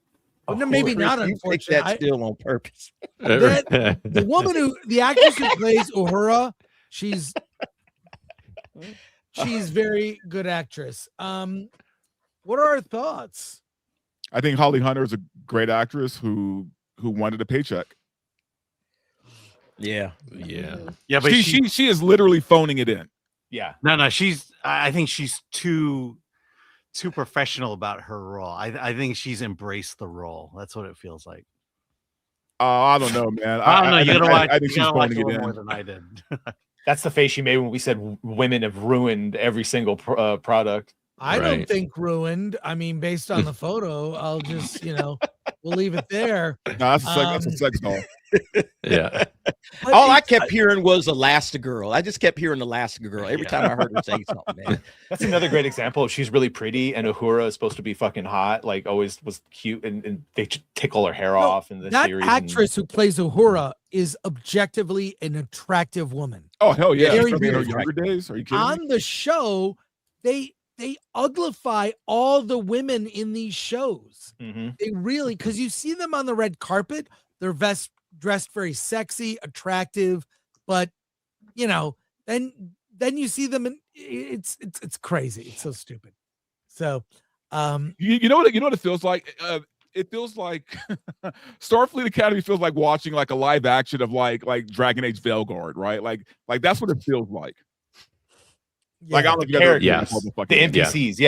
Well, no, maybe not unfortunate. That's still on purpose. The woman the actress who plays Uhura, she's very good actress. What are our thoughts? I think Holly Hunter is a great actress who wanted a paycheck. Yeah. But she is literally phoning it in. Yeah. No. I think she's too professional about her role. I think she's embraced the role. That's what it feels like. I don't know, man. I don't know. You gotta watch. I think she's phoning it more in. than I did. That's the face she made when we said women have ruined every single product. I don't think ruined. I mean, based on the photo, I'll just, we'll leave it there. No, that's a sex doll. Yeah. All I kept hearing was Elastigirl. I just kept hearing Elastigirl every time I heard her say something, man. That's another great example. She's really pretty, and Uhura is supposed to be fucking hot. Like, always was cute, and they tickle her hair off in the that series. Actress who plays Uhura is objectively an attractive woman. Oh, hell yeah. Very In her beautiful. younger days? Are you kidding On me? the show, they uglify all the women in these shows. They really, because you see them on the red carpet, they're dressed very sexy, attractive, but then you see them and it's crazy. It's so stupid. So you know what it feels like? It feels like Starfleet Academy feels like watching like a live action of like Dragon Age Veilguard, right? Like that's what it feels like. Yeah. Like I don't know if you guys ever the NPCs,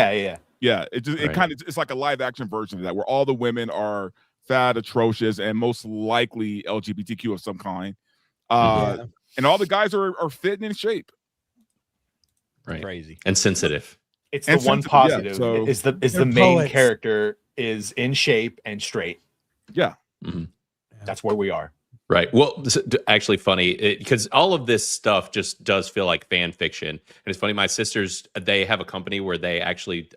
yeah. It's like a live action version of that where all the women are fat, atrocious, and most likely LGBTQ of some kind. And all the guys are fitting in shape. Right. Crazy. And sensitive. It's And the one sensitive, positive so is the they're main poets. character is in shape and straight. Yeah. Mm-hmm. That's where we are. Right. Well, actually funny because all of this stuff just does feel like fan fiction. And it's funny. My sisters, they have a company where they actually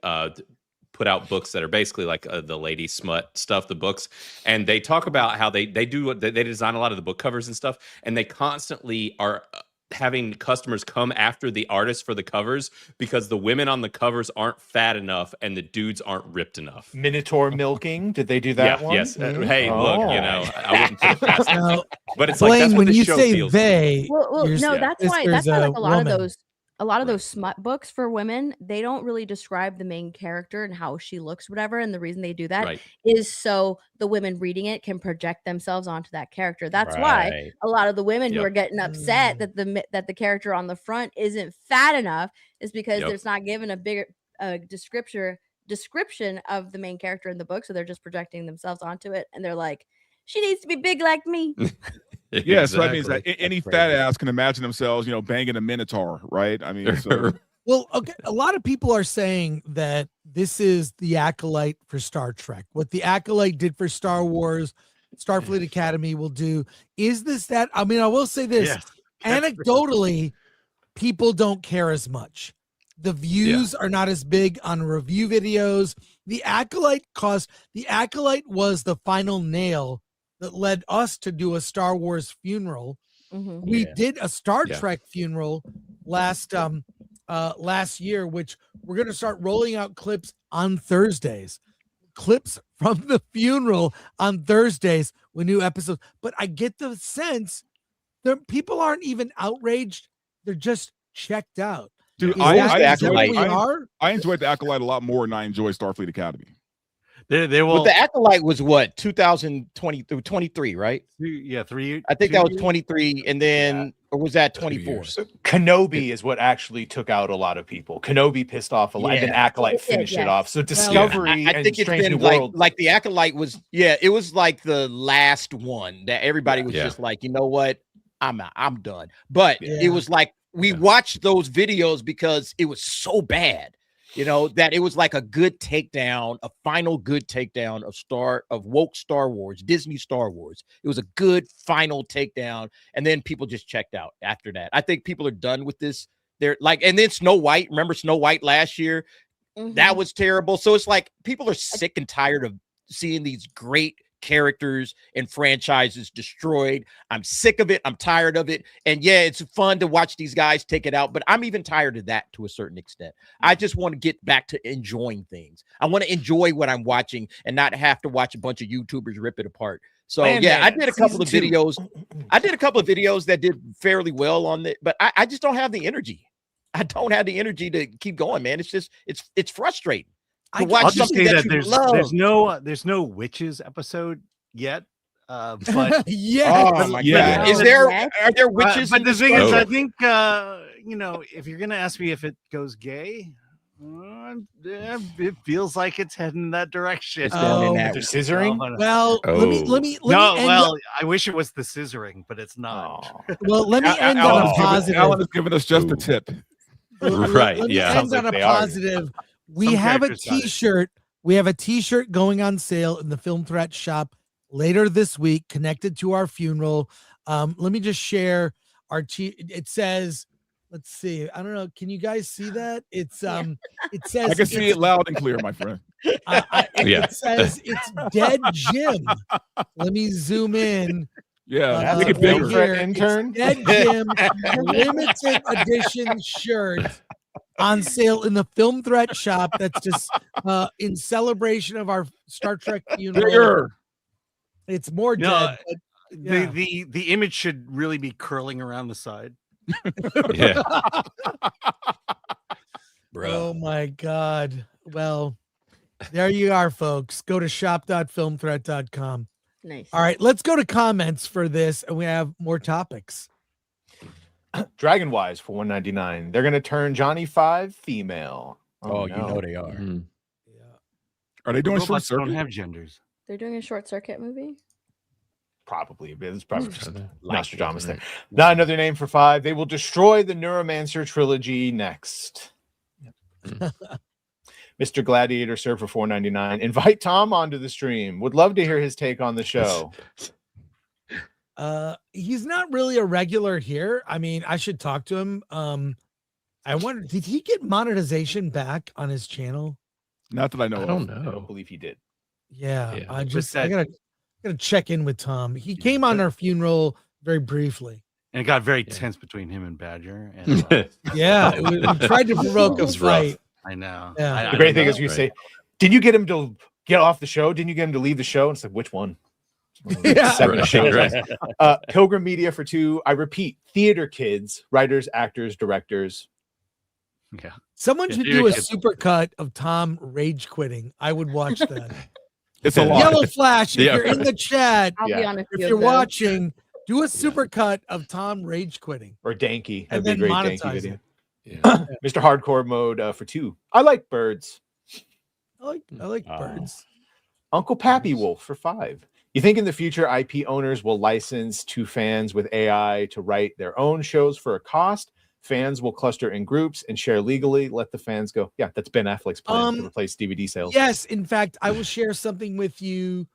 put out books that are basically like the lady smut stuff, the books. And they talk about how they design a lot of the book covers and stuff. And they constantly are having customers come after the artists for the covers because the women on the covers aren't fat enough and the dudes aren't ripped enough. Minotaur milking. Did they do that one? Yes. Hey, look, I wouldn't put it past them. Now, But it's Blaine, like that's what when the you show say feels they, Well, no, that's why like a lot woman. of those smut books for women, they don't really describe the main character and how she looks, whatever. And the reason they do that is so the women reading it can project themselves onto that character. That's why a lot of the women who are getting upset that the character on the front isn't fat enough is because there's not given a bigger description of the main character in the book, so they're just projecting themselves onto it, and they're like, she needs to be big like me. Yeah, so that means that any fat ass can imagine themselves, banging a minotaur, right? I mean, so. Well, okay, a lot of people are saying that this is the Acolyte for Star Trek. What the Acolyte did for Star Wars, Starfleet Academy will do. Is this that? I mean, I will say this. Yes. Anecdotally, people don't care as much. The views are not as big on review videos. The Acolyte was the final nail that led us to do a Star Wars funeral. We did a Star Trek funeral last year, which we're going to start rolling out clips on Thursdays. Clips from the funeral on Thursdays with new episodes. But I get the sense that people aren't even outraged. They're just checked out. Dude, I enjoyed the Acolyte a lot more than I enjoy Starfleet Academy. They will. But the Acolyte was what, 2023, right? Yeah, 3. I think that was 23, and then or was that 24? Kenobi is what actually took out a lot of people. Kenobi pissed off a lot, and then Acolyte finished it off. So Discovery I and think it's Strange been New World, like the Acolyte was, it was like the last one that everybody was just like, you know what, I'm done. But it was like we watched those videos because it was so bad. That it was like a good takedown, a final good takedown of woke Star Wars, Disney Star Wars. It was a good final takedown. And then people just checked out after that. I think people are done with this. They're like, and then Snow White, remember Snow White last year? That was terrible. So it's like people are sick and tired of seeing these great characters and franchises destroyed. I'm sick of it. I'm tired of it. And it's fun to watch these guys take it out, but I'm even tired of that to a certain extent. I just want to get back to enjoying things. I want to enjoy what I'm watching and not have to watch a bunch of YouTubers rip it apart. So I did a couple of videos. I did a couple of videos that did fairly well on it, but I just don't have the energy. I don't have the energy to keep going, man. It's just it's frustrating. I'll just say that there's no witches episode yet. But oh my God. Are there witches? But the thing is, I think if you're gonna ask me if it goes gay, it feels like it's heading in that direction. They're scissoring. Well, let me. I wish it was the scissoring, but it's not. Well, let me end on a positive. Alan has given us just a tip. Right. Let me end on a positive. We have a t-shirt. We have a t-shirt going on sale in the Film Threat shop later this week, connected to our funeral. Let me just share our it says, let's see. I don't know. Can you guys see that? It's it says I can see it loud and clear, my friend. It says it's Dead Jim. Let me zoom in. Yeah, make it bigger. Here. Intern. It's Dead Jim limited edition shirt on sale in the Film Threat shop. That's just in celebration of our Star Trek funeral. It's more dead. But, the image should really be curling around the side. Oh my God. Well, there you are, folks. Go to shop.filmthreat.com. Nice. All right, let's go to comments for this, and we have more topics. Dragon Wise for $1.99. They're gonna turn Johnny 5 female. Oh, you know they are. Are they doing Robots short circuit? don't have genders. They're doing a Short Circuit movie. Probably. It's probably just Nostradamus there. Not another name for 5. They will destroy the Neuromancer trilogy next. Mr. Gladiator served for $4.99. Invite Tom onto the stream. Would love to hear his take on the show. He's not really a regular here. I mean, I should talk to him. I wonder, did he get monetization back on his channel? Not that I know. I don't believe he did. Yeah. I gotta check in with Tom. He came on our funeral very briefly. And it got very tense between him and Badger. And, yeah, we tried to provoke a fight. I know. Yeah. The great thing is you say, did you get him to get off the show? Didn't you get him to leave the show? And it's like, which one? Yeah. 7 shows. Pilgrim Media for 2. I repeat, theater kids, writers, actors, directors. Yeah. Someone should do a supercut of Tom rage quitting. I would watch that. It's a lot. Yellow Flash, if you're in the chat, I'll be on a few if you're of those. watching, do a supercut of Tom rage quitting. Or Danky. And That'd be a then great Danky monetize video. it. Mr. Hardcore Mode for 2. I like birds. I like birds. Uncle Pappy Wolf for 5. You think in the future IP owners will license to fans with AI to write their own shows for a cost? Fans will cluster in groups and share legally. Let the fans go. Yeah, that's Ben Affleck's plan to replace DVD sales. Yes, in fact, I will share something with you.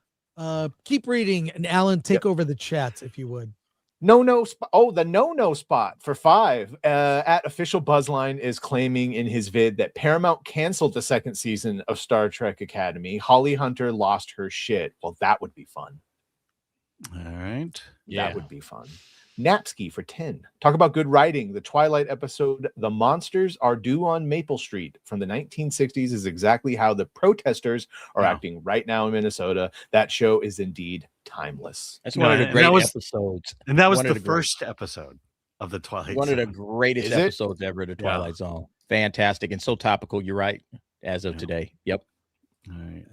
Keep reading, and Alan, take over the chats if you would. No spot. Oh, the no spot for 5. At official Buzzline is claiming in his vid that Paramount canceled the 2nd season of Star Trek Academy. Holly Hunter lost her shit. Well, that would be fun. All right. That would be fun. Napsky for 10. Talk about good writing. The Twilight episode, The Monsters Are Due on Maple Street from the 1960s is exactly how the protesters are acting right now in Minnesota. That show is indeed timeless. That's one of the great episodes. And that was the first episode of the Twilight One Zone. of the greatest episodes ever of the Twilight Zone. Fantastic and so topical. You're right. As of today. Yep. All right.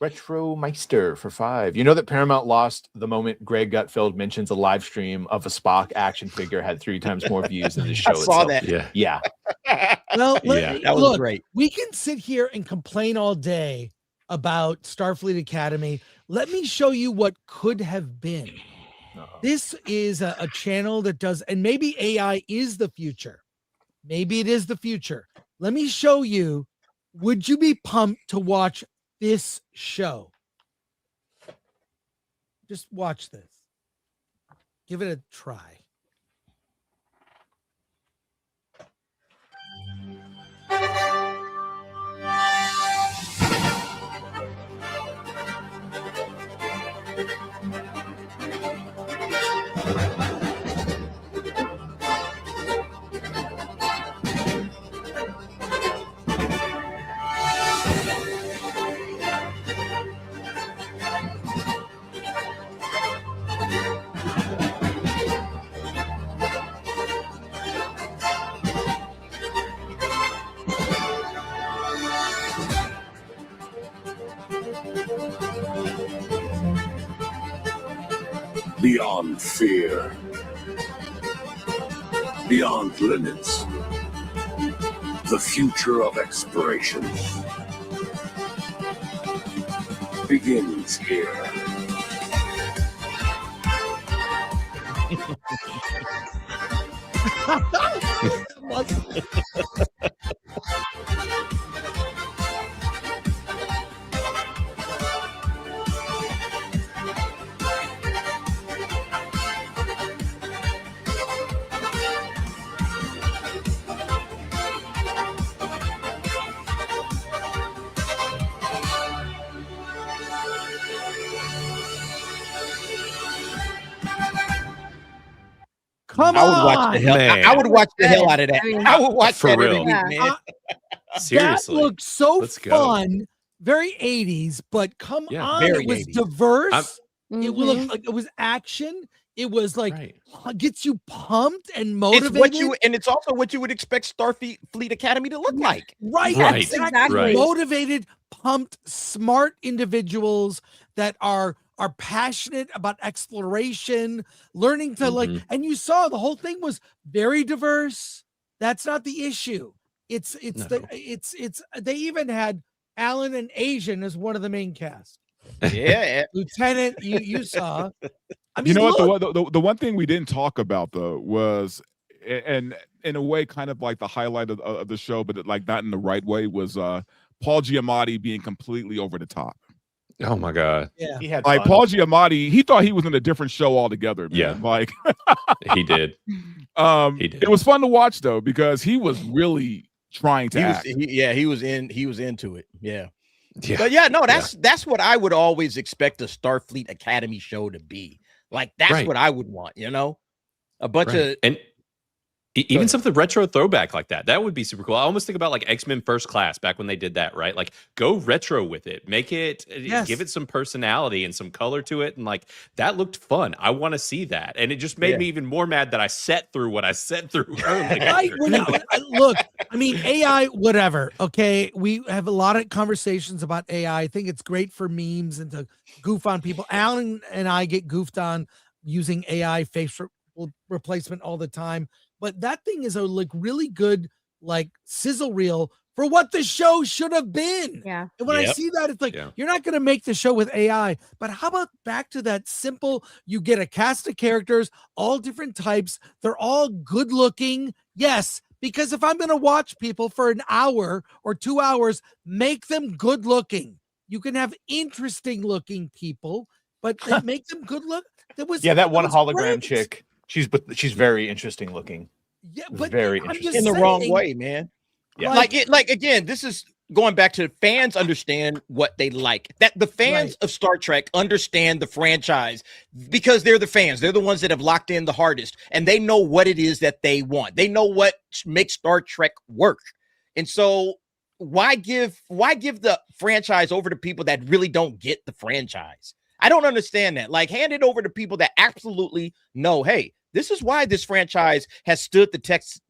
Retro Meister for 5. You know that Paramount lost the moment Greg Gutfeld mentions a live stream of a Spock action figure had 3 times more views than the show I saw itself. that. Yeah. Well, that was great. We can sit here and complain all day about Starfleet Academy. Let me show you what could have been. This is a channel that does, and maybe AI is the future. Maybe it is the future. Let me show you. Would you be pumped to watch this show? Just watch this. Give it a try. Beyond fear, beyond limits, the future of exploration begins here. Come I would watch the hell. Man. I would watch the hell out of that. I mean, I would watch For that every real. week, Yeah. man. Seriously. That looked so Let's go. fun, very 80s, but come Yeah, on, very it was 80s. diverse. It Mhm. looked like it was action. It was like Right. gets you pumped and It's motivated. what you, and it's also what you would expect Starfleet Academy to look like. Right, Right, exactly. right. Motivated, pumped, smart individuals that are passionate about exploration, learning to like, and you saw the whole thing was very diverse. That's not the issue. It's No. they even had Alan and Asian as one of the main cast. Yeah, Lieutenant, you saw. I mean, you know look, what? The one thing we didn't talk about though was, and in a way, kind of like the highlight of the show, but like not in the right way, was Paul Giamatti being completely over the top. Oh my god! Yeah, He had like fun. Paul Giamatti. He thought he was in a different show altogether. Man. Yeah, like he did. He did. It was fun to watch though because he was really trying to act. He was into it. Yeah. Yeah. But yeah, no, that's what I would always expect a Starfleet Academy show to be. Like that's what I would want, you know? A bunch of and even something retro throwback like that would be super cool. I almost think about like X-Men First Class back when they did that, right? Like go retro with it, make it, give it some personality and some color to it, and like that looked fun. I want to see that, and it just made me even more mad that I sat through what I sat through earlier. Look, I mean, AI, whatever. Okay, we have a lot of conversations about AI. I think it's great for memes and to goof on people. Alan and I get goofed on using AI face replacement all the time. But that thing is a like really good like sizzle reel for what the show should have been. Yeah. And when I see that, it's like you're not going to make the show with AI, but how about back to that simple? You get a cast of characters, all different types. They're all good looking. Yes, because if I'm going to watch people for an hour or 2 hours, make them good looking. You can have interesting looking people, but make them good look. That one hologram great. chick. She's very interesting looking. Yeah, but very interesting in the wrong way, man. Yeah. Like again, this is going back to fans understand what they like. That the fans of Star Trek understand the franchise because they're the fans. They're the ones that have locked in the hardest, and they know what it is that they want. They know what makes Star Trek work. And so why give the franchise over to people that really don't get the franchise? I don't understand that. Like, hand it over to people that absolutely know, hey, this is why this franchise has stood the test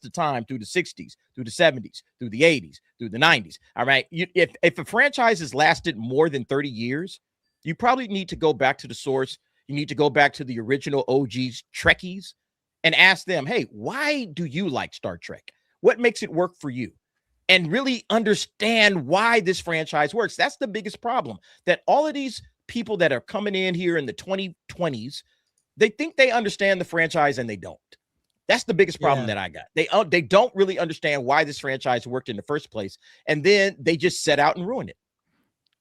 of time through the 60s, through the 70s, through the 80s, through the 90s. All right. If a franchise has lasted more than 30 years, you probably need to go back to the source. You need to go back to the original OGs, Trekkies, and ask them, hey, why do you like Star Trek? What makes it work for you? And really understand why this franchise works. That's the biggest problem, that all of these people that are coming in here in the 2020s, they think they understand the franchise and they don't. That's the biggest problem that I got. They don't really understand why this franchise worked in the first place, and then they just set out and ruin it.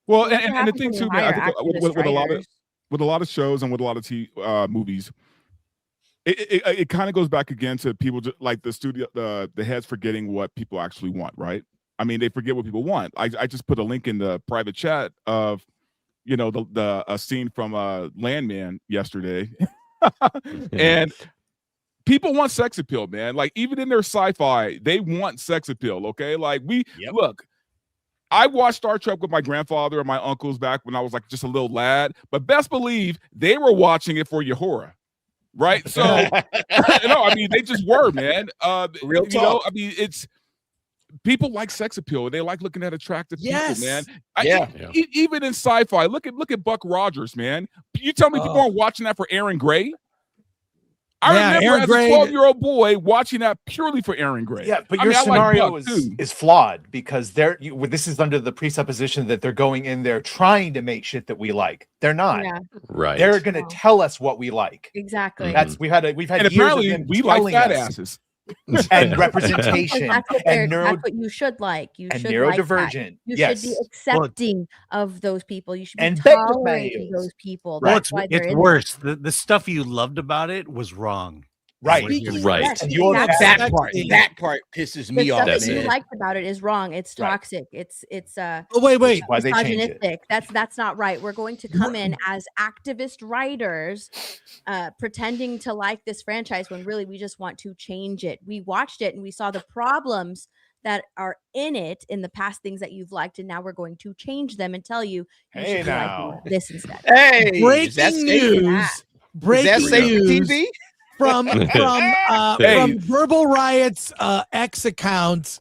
Well, and the thing too, man, I think with a lot of shows and with a lot of movies, it kind of goes back again to people just like the studio, the heads forgetting what people actually want, right? I mean, they forget what people want. I just put a link in the private chat of, a scene from Landman yesterday. And people want sex appeal, man. Like even in their sci-fi, they want sex appeal. Okay, like look. I watched Star Trek with my grandfather and my uncles back when I was like just a little lad, but best believe they were watching it for Uhura, right? So I mean, they just were, man. Real talk. I mean, it's people like sex appeal. They like looking at attractive people, man. Even in sci-fi, look at Buck Rogers, man. You tell me people aren't watching that for Aaron Gray? I remember as a 12-year-old boy watching that purely for Aaron Gray. Yeah, but your scenario is flawed because this is under the presupposition that they're going in there trying to make shit that we like. They're not. Yeah. Right. They're going to tell us what we like. Exactly. That's we've had and years apparently of them we like fat us. asses. And representation and that's what you should like. You should neurodivergent. Like that. You should be accepting of those people. You should be and tolerating those people. Well, That's why it's worse. The stuff you loved about it was wrong. Right. Right. Yes, That part pisses me off. The stuff that you liked about it is wrong. It's toxic. It's wait. Why they change misogynistic. That's not right. We're going to come in as activist writers, pretending to like this franchise when really we just want to change it. We watched it and we saw the problems that are in it in the past, things that you've liked, and now we're going to change them and tell you should like this instead. Hey, breaking news! Breaking news! TV? From Verbal Riot's X account.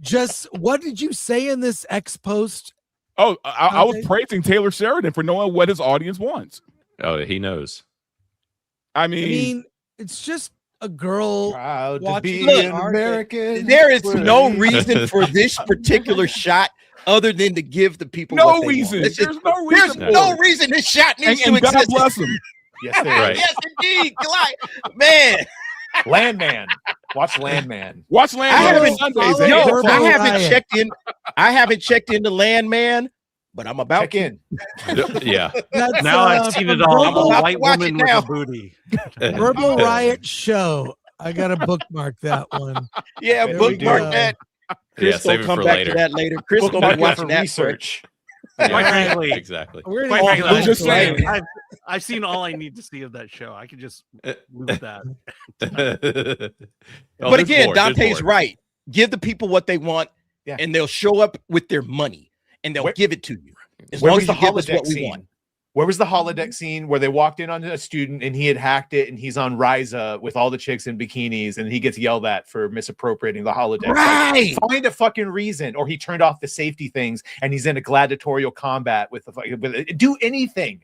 Just what did you say in this X post? Oh, I was praising Taylor Sheridan for knowing what his audience wants. Oh, he knows. I mean, it's just a girl proud to be an American. There is no reason for this particular shot other than to give the people No what they reason. want. There's no reason. There's no reason this shot needs to And God exist. bless him. Yes, there is. Yes, indeed. Man. Landman. Watch Landman. Watch Landman. I haven't checked in. I haven't checked into Landman, but I'm about Check in. Yeah. Now I've seen it all. Verbal, A white woman with a booty. Verbal Riot Show. I gotta bookmark that one. Yeah, There we bookmark go. that. Chris Yeah, save gonna it come for back later. to that later. Chris gonna Bookmark be it watching for that research. Quite frankly, Exactly. We're quite gonna frankly, I'm just saying. I've seen all I need to see of that show. I could just move that. But again, Dante's right. Give the people what they want, and they'll show up with their money, and they'll give it to you. As Where long was as the you give us holodeck what we scene? want. Where was the holodeck scene where they walked in on a student and he had hacked it and he's on Ryza with all the chicks in bikinis and he gets yelled at for misappropriating the holodeck? Right. Like, find a fucking reason. Or he turned off the safety things and he's in a gladiatorial combat with do anything.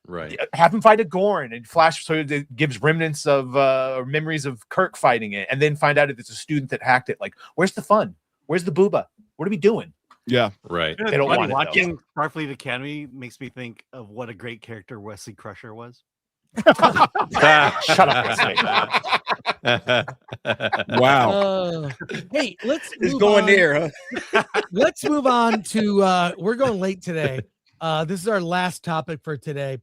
Right. Have him fight a Gorn and flash so it gives remnants of or memories of Kirk fighting it, and then find out if it's a student that hacked it. Like, where's the fun? Where's the booba? What are we doing? Yeah. Right. They don't want it, though. Watching Starfleet Academy makes me think of what a great character Wesley Crusher was. Shut up, Wesley. Wow. Hey, let's It's move going on. there, huh? Let's move on to we're going late today. This is our last topic for today.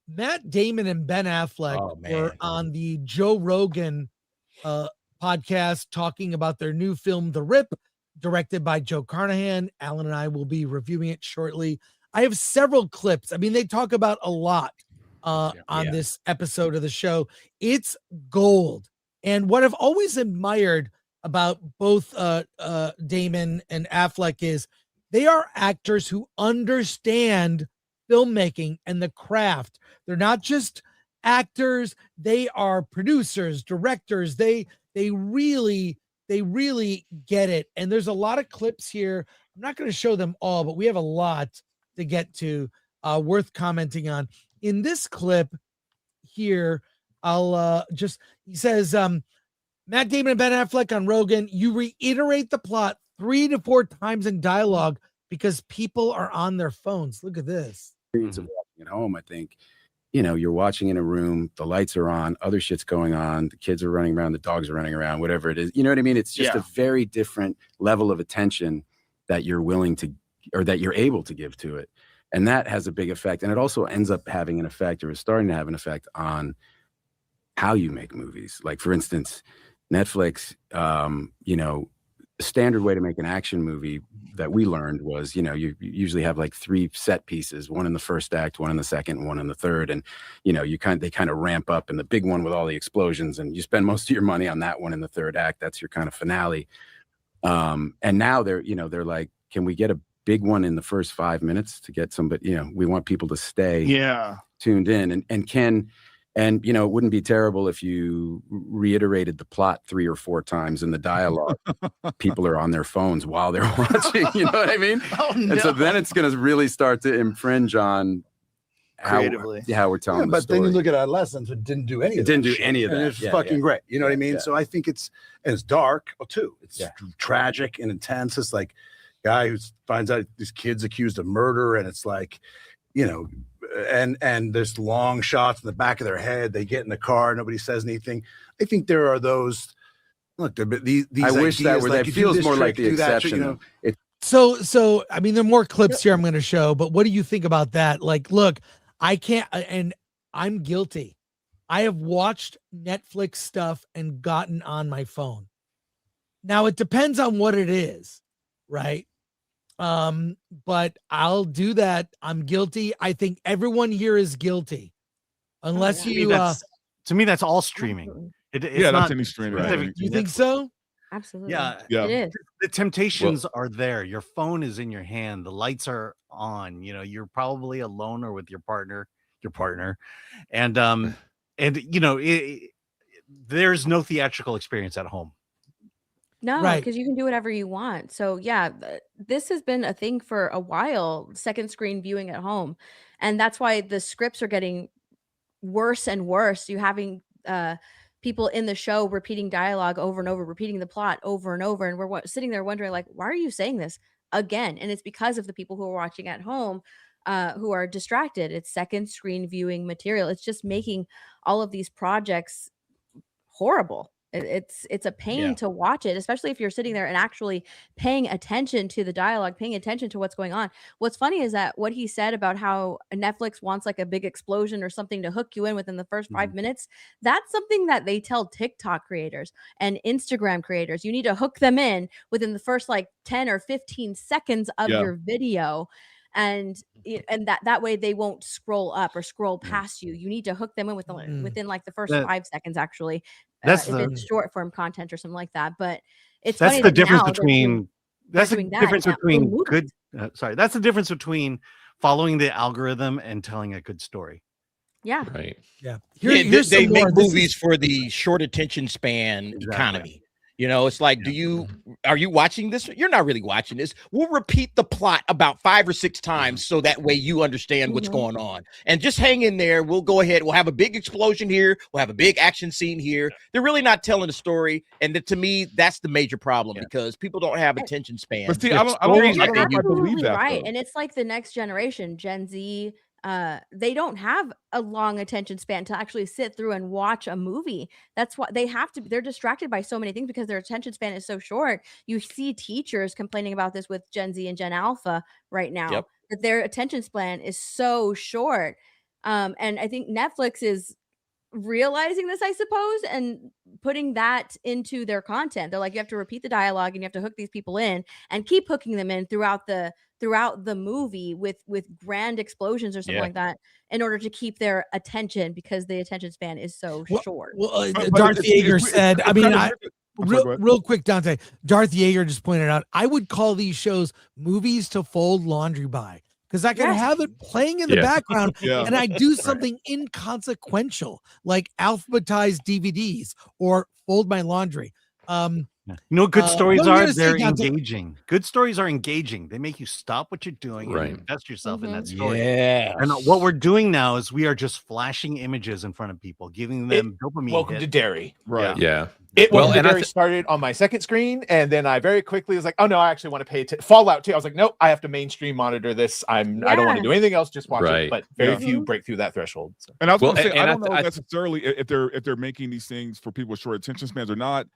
Matt Damon and Ben Affleck were on the Joe Rogan podcast talking about their new film, The Rip, directed by Joe Carnahan. Alan and I will be reviewing it shortly. I have several clips. I mean, they talk about a lot on this episode of the show. It's gold. And what I've always admired about both Damon and Affleck is they are actors who understand filmmaking and the craft. They're not just actors, they are producers, directors. They really get it. And there's a lot of clips here. I'm not going to show them all, but we have a lot to get to, worth commenting on. In this clip here, I'll he says, Matt Damon and Ben Affleck on Rogan, you reiterate the plot 3 to 4 times in dialogue because people are on their phones. Look at this. Experience of watching at home, I think, you know, you're watching in a room, the lights are on, other shit's going on, the kids are running around, the dogs are running around, whatever it is. You know what I mean? It's just a very different level of attention that you're willing to, or that you're able to give to it. And that has a big effect. And it also ends up having an effect, or is starting to have an effect on how you make movies. Like, for instance, Netflix, you know, the standard way to make an action movie that we learned was, you know, you usually have like 3 set pieces, one in the first act, one in the second, one in the third. And, you know, they kind of ramp up in the big one with all the explosions, and you spend most of your money on that one in the third act. That's your kind of finale. And now they're like, can we get a big one in the first 5 minutes to get somebody, you know, we want people to stay tuned in, and you know, it wouldn't be terrible if you reiterated the plot 3 or 4 times in the dialogue. People are on their phones while they're watching, you know what I mean? And so then it's going to really start to infringe on how we're telling the but story. then you look at Adolescence, it didn't do any of that. It didn't do any of that. And it's Yeah, fucking yeah. great. You know what I mean? Yeah. So I think it's dark too. It's tragic and intense. It's like guy who finds out this kid's accused of murder, and it's like, you know, and there's long shots in the back of their head. They get in the car, nobody says anything. I think there are those. Look, these I wish that ideas, were like, that you do feels this more trick, like the do that trick, exception. you know. It, So I mean, there are more clips here I'm going to show, but what do you think about that? Like, look, I can't, and I'm guilty. I have watched Netflix stuff and gotten on my phone. Now it depends on what it is, right? But I'll do that. I'm guilty. I think everyone here is guilty, unless to me, that's all streaming. It's that's not any streaming. specific to You think Netflix. so? Absolutely. Yeah. Yeah. It is. The temptations are there. Your phone is in your hand. The lights are on. You know, you're probably alone or with your partner, and you know, there's no theatrical experience at home. No, Right. because you can do whatever you want. So yeah, this has been a thing for a while, second screen viewing at home. And that's why the scripts are getting worse and worse. You having people in the show repeating dialogue over and over, repeating the plot over and over. And we're sitting there wondering, like, why are you saying this? again, and it's because of the people who are watching at home, who are distracted. It's second screen viewing material. It's just making all of these projects horrible. It's a pain to watch it, especially if you're sitting there and actually paying attention to the dialogue, paying attention to what's going on. What's funny is that what he said about how Netflix wants like a big explosion or something to hook you in within the first 5 minutes, that's something that they tell TikTok creators and Instagram creators. You need to hook them in within the first like 10 or 15 seconds of your video. And that way they won't scroll up or scroll past you. You need to hook them in within like the first 5 seconds, actually. If it's short form content or something like that. But it's that's funny the that difference now between they're that's the doing that difference now. between good. That's the difference between following the algorithm and telling a good story. Yeah. Right. Yeah. They make movies for the short attention span economy. You know, it's like, are you watching this? You're not really watching this. We'll repeat the plot about 5 or 6 times so that way you understand what's going on. And just hang in there. We'll go ahead. We'll have a big explosion here. We'll have a big action scene here. They're really not telling the story. And to me, that's the major problem because people don't have attention spans. But see, I don't know if I believe that. Right. Though. And it's like the next generation, Gen Z. They don't have a long attention span to actually sit through and watch a movie. That's why they're distracted by so many things because their attention span is so short. You see teachers complaining about this with Gen Z and Gen Alpha right now, that their attention span is so short. And I think Netflix is realizing this, I suppose, and putting that into their content. They're like, you have to repeat the dialogue and you have to hook these people in and keep hooking them in throughout the movie with grand explosions or something like that in order to keep their attention because the attention span is so short. Well, Darth Yeager said, real quick, Dante, Darth Yeager just pointed out, I would call these shows movies to fold laundry by. Because I can have it playing in the background and I do something inconsequential, like alphabetize DVDs or fold my laundry. You know what good stories are? They're engaging. Good stories are engaging. They make you stop what you're doing and invest yourself in that story. Yeah. And what we're doing now is we are just flashing images in front of people, giving them dopamine. Welcome to Dairy. Right. Yeah. Welcome to Dairy started on my second screen, and then I very quickly was like, "Oh no, I actually want to pay attention." Fallout 2. I was like, "Nope, I have to mainstream monitor this. I don't want to do anything else. Just watch it." But very few break through that threshold. So. And I was going to say, I don't know necessarily if they're making these things for people with short attention spans or not.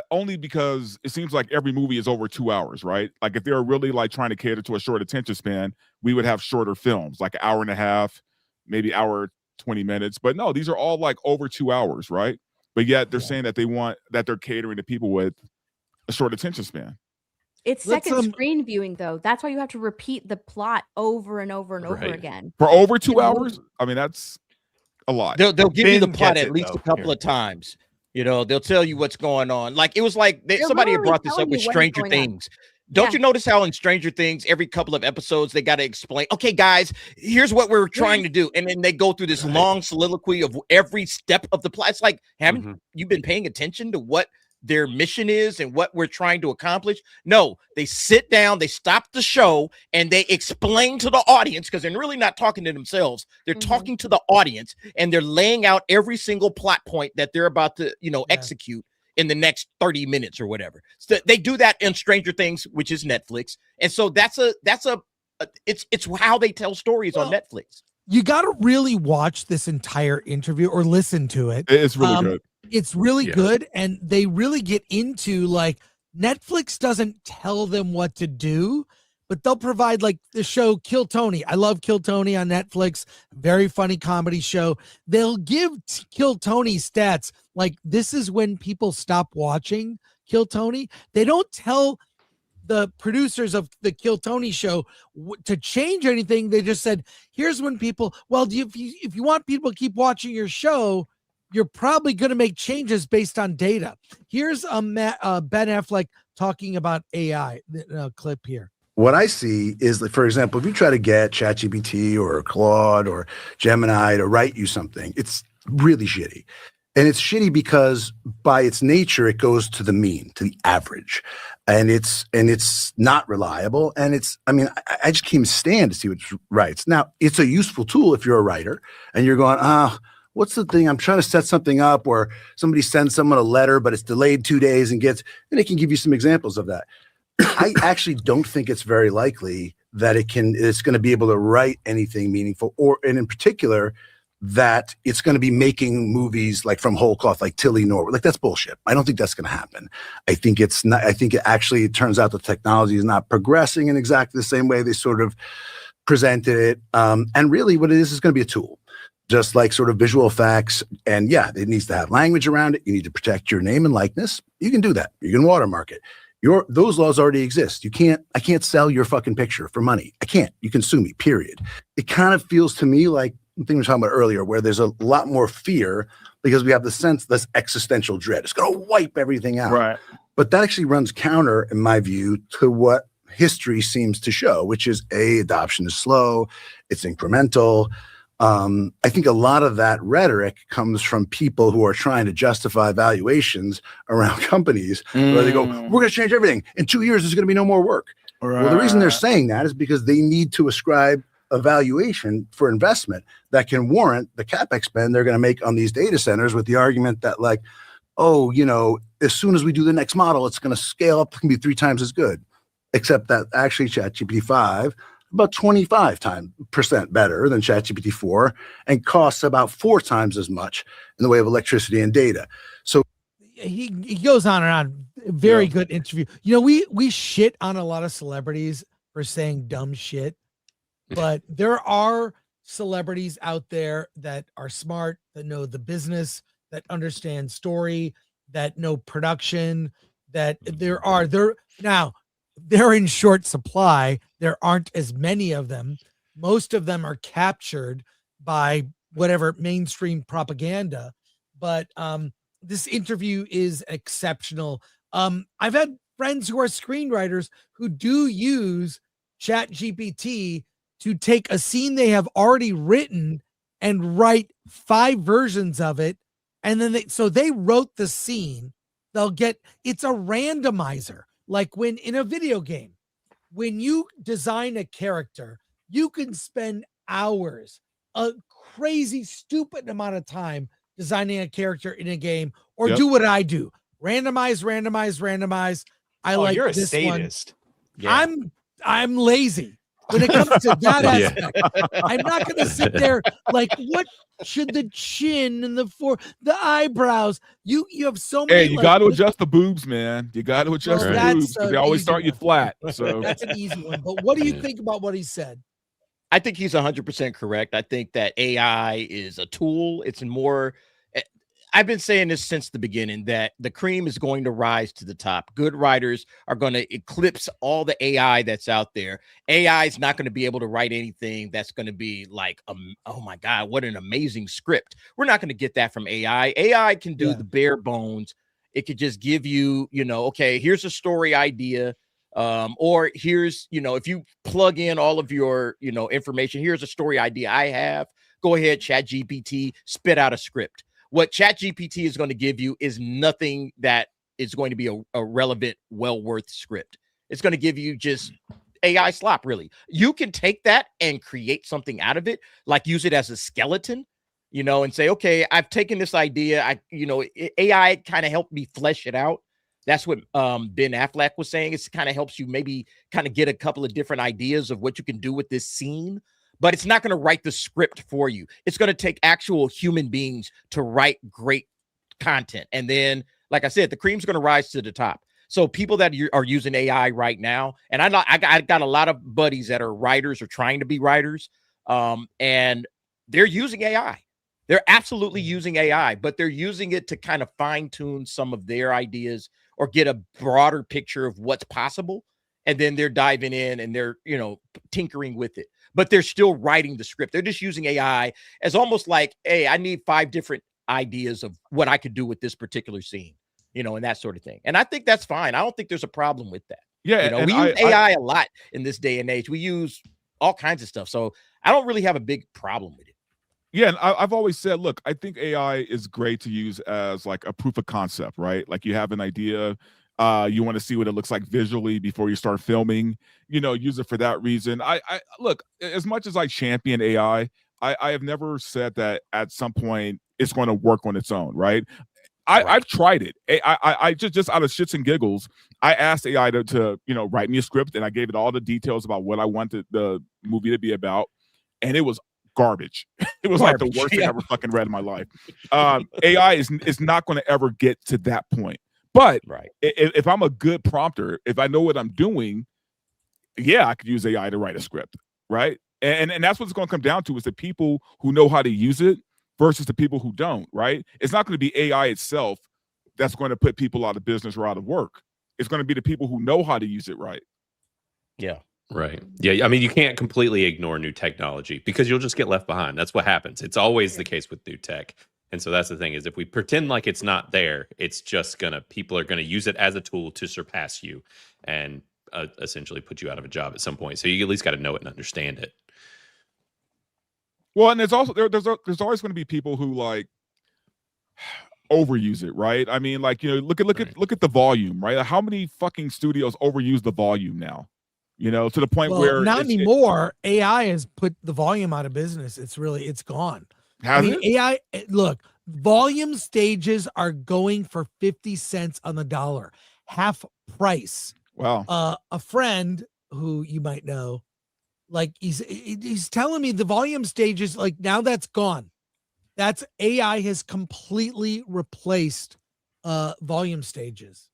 Only because it seems like every movie is over 2 hours, right? Like if they're really like trying to cater to a short attention span, we would have shorter films, like an hour and a half, maybe hour 20 minutes. But no, these are all like over 2 hours, right? But yet they're saying that they're catering to people with a short attention span. It's second screen viewing, though. That's why you have to repeat the plot over and over and over again. For over 2 hours? I mean, that's a lot. They'll give you the plot at least a couple of times. You know, they'll tell you what's going on. Like it was like somebody had brought this up with Stranger Things. Don't you notice how in Stranger Things, every couple of episodes, they got to explain, okay, guys, here's what we're trying to do. And then they go through this long soliloquy of every step of the plot. It's like, haven't you been paying attention to what their mission is and what we're trying to accomplish? No, they sit down, they stop the show, and they explain to the audience, because they're really not talking to themselves. They're talking to the audience, and they're laying out every single plot point that they're about to, execute in the next 30 minutes or whatever. So they do that in Stranger Things, which is Netflix. And so it's how they tell stories on Netflix. You got to really watch this entire interview or listen to it. It's really good. It's really good. And they really get into like Netflix doesn't tell them what to do, but they'll provide like the show Kill Tony. I love Kill Tony on Netflix. Very funny comedy show. They'll give Kill Tony stats. Like this is when people stop watching Kill Tony. They don't tell the producers of the Kill Tony show to change anything. They just said, here's when people, if you want people to keep watching your show, you're probably going to make changes based on data. Here's Ben Affleck talking about AI clip here. What I see is that, for example, if you try to get ChatGPT or Claude or Gemini to write you something, it's really shitty. And it's shitty because by its nature, it goes to the mean, to the average. And it's not reliable. And I just can't even stand to see what it writes. Now, it's a useful tool if you're a writer and you're going, what's the thing? I'm trying to set something up, or somebody sends someone a letter, but it's delayed 2 days and it can give you some examples of that. I actually don't think it's very likely that it's going to be able to write anything meaningful, and in particular, that it's going to be making movies like from whole cloth, like Tilly Norwood. Like, that's bullshit. I don't think that's going to happen. I think it's not. I think it turns out the technology is not progressing in exactly the same way they sort of presented it. And really, what it is going to be a tool, just like sort of visual effects. And yeah, it needs to have language around it. You need to protect your name and likeness. You can do that. You can watermark it. Those laws already exist. I can't sell your fucking picture for money. I can't. You can sue me, period. It kind of feels to me like the thing we were talking about earlier, where there's a lot more fear because we have this existential dread. It's going to wipe everything out. Right. But that actually runs counter, in my view, to what history seems to show, which is adoption is slow, it's incremental. I think a lot of that rhetoric comes from people who are trying to justify valuations around companies where they go, we're going to change everything. In 2 years, there's going to be no more work. Right. Well, the reason they're saying that is because they need to ascribe a valuation for investment that can warrant the CapEx spend they're going to make on these data centers, with the argument that, like, oh, as soon as we do the next model, it's going to scale up, it can be 3 times as good. Except that actually ChatGPT 5 about 25% better than ChatGPT 4 and costs about 4 times as much in the way of electricity and data. So he goes on and on. Very good interview. We shit on a lot of celebrities for saying dumb shit, but there are celebrities out there that are smart, that know the business, that understand story, that know production, that they're in short supply. There aren't as many of them. Most of them are captured by whatever mainstream propaganda. But this interview is exceptional. I've had friends who are screenwriters who do use ChatGPT to take a scene they have already written and write 5 versions of it. And then they wrote the scene. It's a randomizer. Like when in a video game, when you design a character, you can spend hours, a crazy, stupid amount of time designing a character in a game, or do what I do. Randomize. You're a sadist. Yeah. I'm lazy when it comes to that aspect. I'm not going to sit there like, what should the chin and the eyebrows? You have so many. Hey, you got to adjust the boobs, man. You got to adjust the boobs because they always start you flat. So that's an easy one. But what do you think about what he said? I think he's 100% correct. I think that AI is a tool. It's more. I've been saying this since the beginning, that the cream is going to rise to the top. Good writers are going to eclipse all the AI that's out there. AI is not going to be able to write anything that's going to be like, oh my God, what an amazing script. We're not going to get that from AI. AI can do the bare bones. It could just give you, okay, here's a story idea. Or here's, if you plug in all of your, information, here's a story idea I have. Go ahead, ChatGPT, spit out a script. What ChatGPT is going to give you is nothing that is going to be a relevant, well-worth script. It's going to give you just AI slop, really. You can take that and create something out of it, like use it as a skeleton, and say, okay, I've taken this idea. AI kind of helped me flesh it out. That's what Ben Affleck was saying. It kind of helps you maybe kind of get a couple of different ideas of what you can do with this scene. But it's not going to write the script for you. It's going to take actual human beings to write great content. And then, like I said, the cream's going to rise to the top. So people that are using AI right now, and I got a lot of buddies that are writers or trying to be writers, and they're using AI. They're absolutely using AI, but they're using it to kind of fine tune some of their ideas or get a broader picture of what's possible. And then they're diving in and they're, tinkering with it. But they're still writing the script. They're just using AI as almost like, hey, I need 5 different ideas of what I could do with this particular scene, and that sort of thing. And I think that's fine. I don't think there's a problem with that. Yeah. We use AI a lot in this day and age. We use all kinds of stuff. So I don't really have a big problem with it. Yeah. And I've always said, look, I think AI is great to use as like a proof of concept, right? Like you have an idea. You want to see what it looks like visually before you start filming, use it for that reason. I look, as much as I champion AI, I have never said that at some point it's going to work on its own, right? I've tried it. I just out of shits and giggles, I asked AI to write me a script, and I gave it all the details about what I wanted the movie to be about, and it was garbage. It was like the worst thing I ever fucking read in my life. AI is not going to ever get to that point. But if I'm a good prompter, if I know what I'm doing, yeah, I could use AI to write a script, right? And that's what it's going to come down to, is the people who know how to use it versus the people who don't, right? It's not going to be AI itself that's going to put people out of business or out of work. It's going to be the people who know how to use it right. Yeah. Right. Yeah. I mean, you can't completely ignore new technology because you'll just get left behind. That's what happens. It's always the case with new tech. And so that's the thing, is if we pretend like it's not there, it's just people are going to use it as a tool to surpass you and essentially put you out of a job at some point. So you at least got to know it and understand it. Well, and there's also there's always going to be people who like overuse it, right? I mean, like, look at the volume, right? How many fucking studios overuse the volume now? To the point where not anymore. AI has put the volume out of business. It's gone. AI, look, volume stages are going for 50 cents on the dollar, half price. Wow. A friend who you might know, like he's telling me the volume stages, like, now that's gone. That's AI has completely replaced volume stages.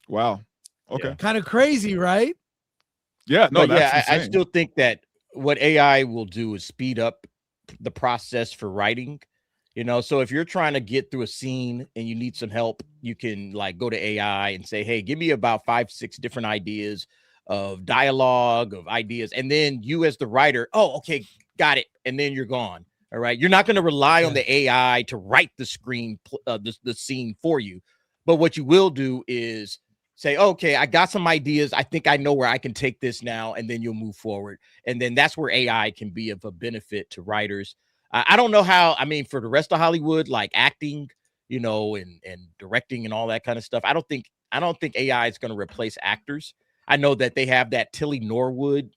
Wow. Okay. Yeah. Kind of crazy, right? Yeah. No, that's I still think that what AI will do is speed up the process for writing. So if you're trying to get through a scene and you need some help, you can like go to AI and say, hey, give me about 5-6 different ideas of dialogue, of ideas, and then you as the writer, oh, okay, got it, and then you're gone. All right, you're not going to rely on the AI to write the scene for you, but what you will do is say, okay, I got some ideas, I think I know where I can take this now, and then you'll move forward, and then that's where AI can be of a benefit to writers. I don't know how, I mean, for the rest of Hollywood, like acting, and directing and all that kind of stuff, I don't think AI is going to replace actors. I know that they have that Tilly Norwood,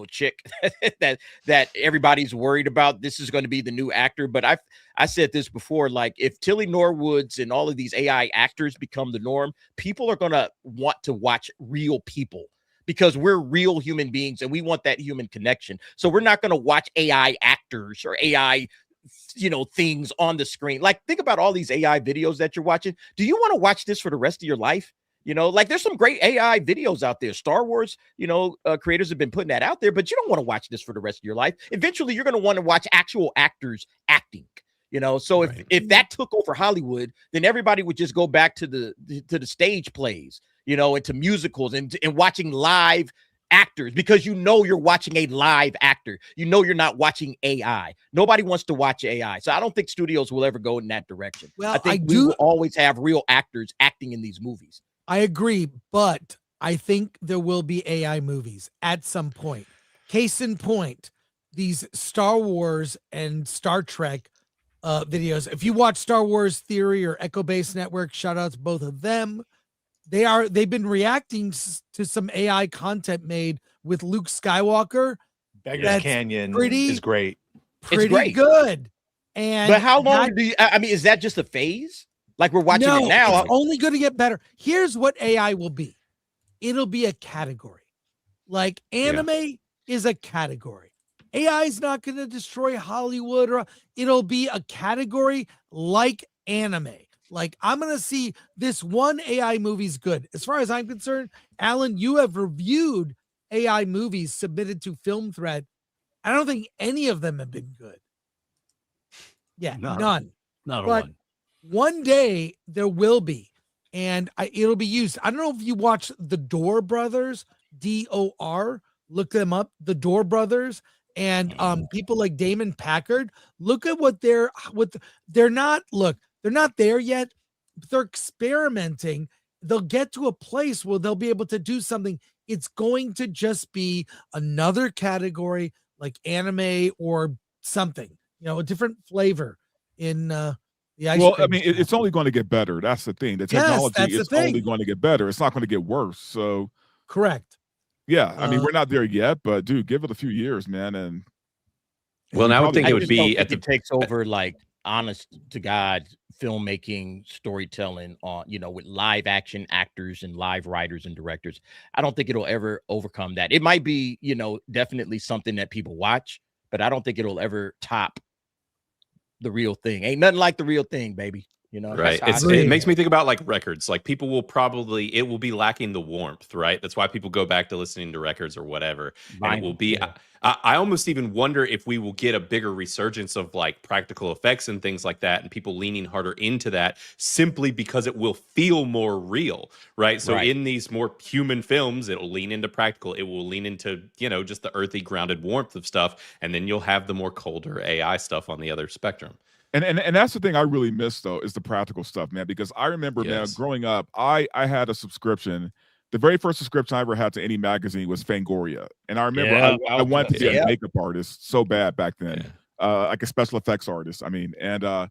chick that everybody's worried about. This is going to be the new actor. But I said this before, like, if Tilly Norwoods and all of these AI actors become the norm, people are going to want to watch real people because we're real human beings and we want that human connection. So we're not going to watch AI actors or AI things on the screen. Like, think about all these AI videos that you're watching. Do you want to watch this for the rest of your life? Like, there's some great AI videos out there. Star Wars, creators have been putting that out there, but you don't want to watch this for the rest of your life. Eventually, you're going to want to watch actual actors acting. So if that took over Hollywood, then everybody would just go back to the stage plays, and to musicals and watching live actors, because you're watching a live actor. You're not watching AI. Nobody wants to watch AI. So I don't think studios will ever go in that direction. Well, I think we will always have real actors acting in these movies. I agree, but I think there will be AI movies at some point. Case in point, these Star Wars and Star Trek videos. If you watch Star Wars Theory or Echo Base Network, shout out to both of them. They've been reacting to some AI content made with Luke Skywalker. Beggar's Canyon is great. Pretty great. Good. But how long is that just a phase? Like, we're watching it now. It's only going to get better. Here's what AI will be. It'll be a category. Like, anime is a category. AI is not going to destroy Hollywood, or it'll be a category like anime. Like, I'm going to see this one AI movie's good. As far as I'm concerned, Alan, you have reviewed AI movies submitted to Film Thread. I don't think any of them have been good. Yeah, none. Not a but one. One day there will be, and it'll be used. I don't know if you watch the Door Brothers, DOR. Look them up, the Door Brothers, and people like Damon Packard. Look at what they're not. Look, they're not there yet. But they're experimenting. They'll get to a place where they'll be able to do something. It's going to just be another category like anime or something. A different flavor in. Well, I mean, it's only going to get better. That's the thing. The technology is only going to get better. It's not going to get worse. So, correct. Yeah, I mean, we're not there yet, but dude, give it a few years, man. And well, now I would think it would be it takes over like honest to God filmmaking, storytelling on, with live action actors and live writers and directors. I don't think it'll ever overcome that. It might be, definitely something that people watch, but I don't think it'll ever top the real thing. Ain't nothing like the real thing, baby. Right. It makes me think about like records. Like people will it will be lacking the warmth, right? That's why people go back to listening to records or whatever. And it will be, I almost even wonder if we will get a bigger resurgence of like practical effects and things like that, and people leaning harder into that simply because it will feel more real, right? So in these more human films, it'll lean into practical. It will lean into, just the earthy, grounded warmth of stuff. And then you'll have the more colder AI stuff on the other spectrum. And that's the thing I really miss, though, is the practical stuff, man. Because I remember, man, growing up, I had a subscription. The very first subscription I ever had to any magazine was Fangoria. And I remember I wanted to be a makeup artist so bad back then, like a special effects artist. I mean, I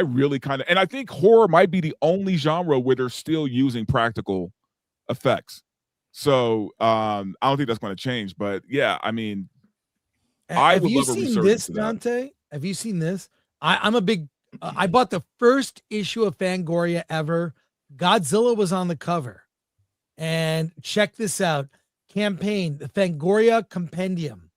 really kind of, and I think horror might be the only genre where they're still using practical effects. So I don't think that's going to change. But yeah, I mean, have you seen this, Dante? Have you seen this? I'm a big. I bought the first issue of Fangoria ever. Godzilla was on the cover, and check this out: campaign, the Fangoria Compendium.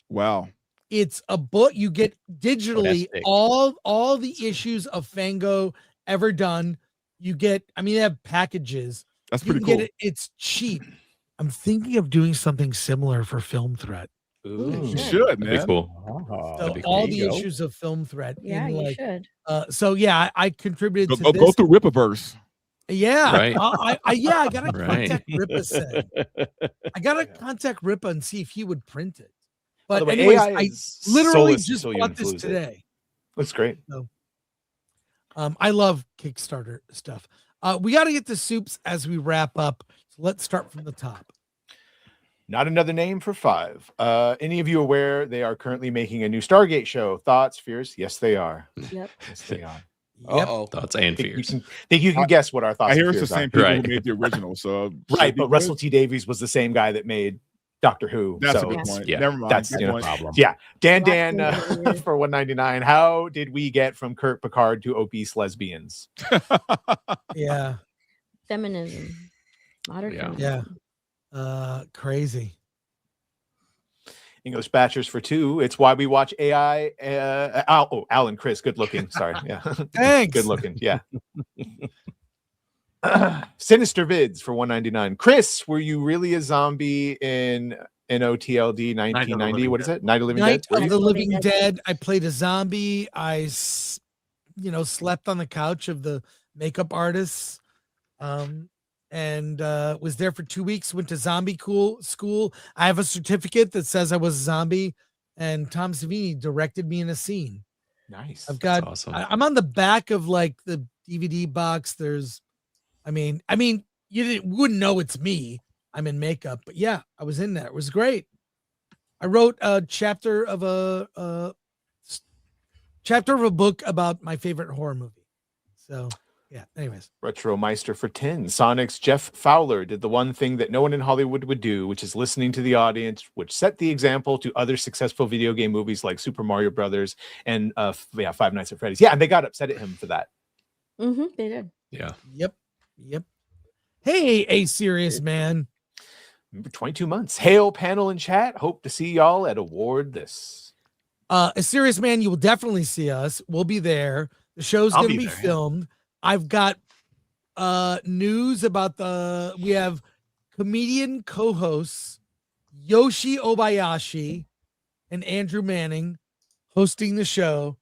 Wow! It's a book you get digitally. All the issues of Fango ever done. You get. I mean, they have packages. That's pretty cool. It's cheap. I'm thinking of doing something similar for Film Threat. Ooh, you should, man. That'd be cool. So all the issues of Film Threat. Yeah, you should. So yeah, I contributed to this. Go through Rippaverse. Yeah, right. I gotta contact Rippa. I gotta contact Rippa and see if he would print it. But anyways, I literally just bought this today. Looks great. So, I love Kickstarter stuff. We got to get the soups as we wrap up. So let's start from the top. Not another name for 5. Any of you aware they are currently making a new Stargate show? Thoughts, fears? Yes, they are. Yep. Yes, they are. Uh-oh. Thoughts and fears. Think you can guess what our thoughts I hear and it's the fears same are. people Right. who made the original. So Right, but Russell T. Davies was the same guy that made Doctor Who. That's so a good point. Yeah. Never mind. That's Good no point. problem. Yeah. Dan for $1.99. How did we get from Kurt Picard to obese lesbians? Yeah. Feminism. Modern feminism. Yeah. Crazy. English Batchers for 2. It's why we watch AI. Alan, Chris, good looking. Sorry. Yeah. Thanks. Good looking. Yeah. Sinister Vids for $1.99. Chris, were you really a zombie in NOTLD 1990? What is it? Night of the Living Night Dead? of the Living Dead. I played a zombie. I slept on the couch of the makeup artists. And was there for 2 weeks, went to zombie school. I have a certificate that says I was a zombie, and Tom Savini directed me in a scene. Nice. I've got, That's awesome. I'm on the back of like the DVD box. There's, I mean, you wouldn't know it's me. I'm in makeup, but yeah, I was in there. It was great. I wrote a chapter of a book about my favorite horror movie. So yeah, anyways. Retro Meister for 10. Sonic's Jeff Fowler did the one thing that no one in Hollywood would do, which is listening to the audience, which set the example to other successful video game movies like Super Mario Brothers and Five Nights at Freddy's. Yeah, and they got upset at him for that. Mm-hmm, they did. Yeah. Yep. Hey, a serious man. 22 months. Hail panel and chat. Hope to see y'all at Award this. A serious man, you will definitely see us. We'll be there. The show's going to be filmed. I've got news about we have comedian co-hosts Yoshi Obayashi and Andrew Manning hosting the show.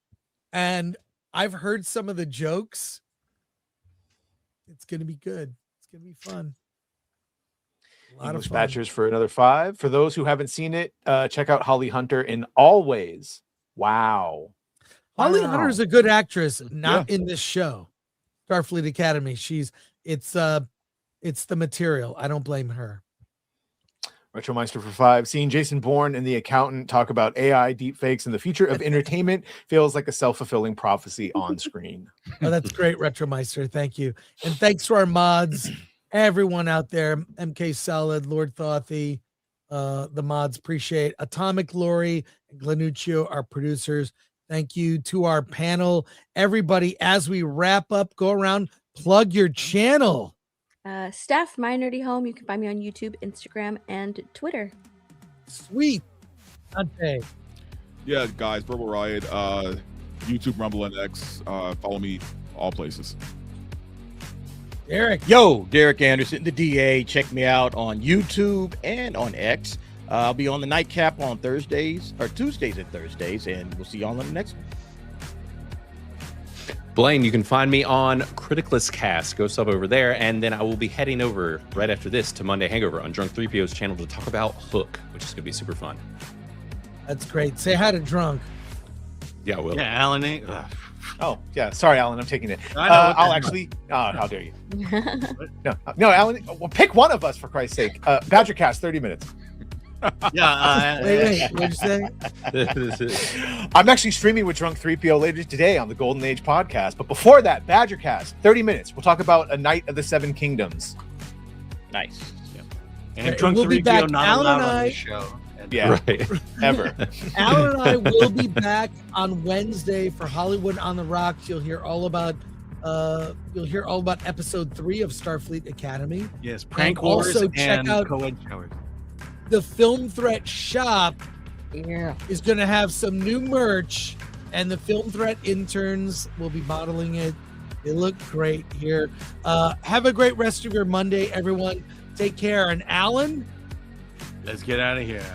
And I've heard some of the jokes. It's going to be good. It's going to be fun. English Batchers for another 5. For those who haven't seen it, check out Holly Hunter in Always. Wow. Holly Hunter is a good actress, not in this show. Starfleet Academy. It's the material. I don't blame her. Retromeister for 5. Seeing Jason Bourne and The Accountant talk about AI, deepfakes, and the future of entertainment feels like a self-fulfilling prophecy on screen. Oh, that's great, Retromeister. Thank you. And thanks to our mods, everyone out there, MK Solid, Lord Thothy, the mods, appreciate Atomic Lori and Glanuccio, our producers. Thank you to our panel. Everybody, as we wrap up, go around, plug your channel. Steph, My Nerdy Home. You can find me on YouTube, Instagram, and Twitter. Sweet. Dante. Yeah, guys, Verbal Riot, YouTube, Rumble, and X. Follow me all places. Derek. Yo, Derek Anderson, the DA. Check me out on YouTube and on X. I'll be on the Nightcap on Tuesdays and Thursdays, and we'll see y'all on the next one. Blaine, you can find me on Criticless Cast. Go sub over there, and then I will be heading over right after this to Monday Hangover on Drunk 3PO's channel to talk about Hook, which is going to be super fun. That's great. Say hi to Drunk. Yeah, I will. Yeah, Alan ain't. Oh, yeah. Sorry, Alan. I'm taking it. I'll actually. Oh, how dare you? No, Alan. Well, pick one of us for Christ's sake. Badgercast, 30 minutes. Wait, what'd you say? I'm actually streaming with Drunk 3PO later today on the Golden Age podcast. But before that, Badgercast, 30 minutes. We'll talk about A Night of the Seven Kingdoms. Nice. Yeah. And Drunk 3PO not allowed on this show. Yeah, right. Ever. Alan and I will be back on Wednesday for Hollywood on the Rocks. You'll hear all about episode 3 of Starfleet Academy. Yes, prank and wars also check and out co-ed showers. The Film Threat shop is going to have some new merch, and the Film Threat interns will be modeling it. They look great here. Have a great rest of your Monday, everyone. Take care. And Alan, let's get out of here.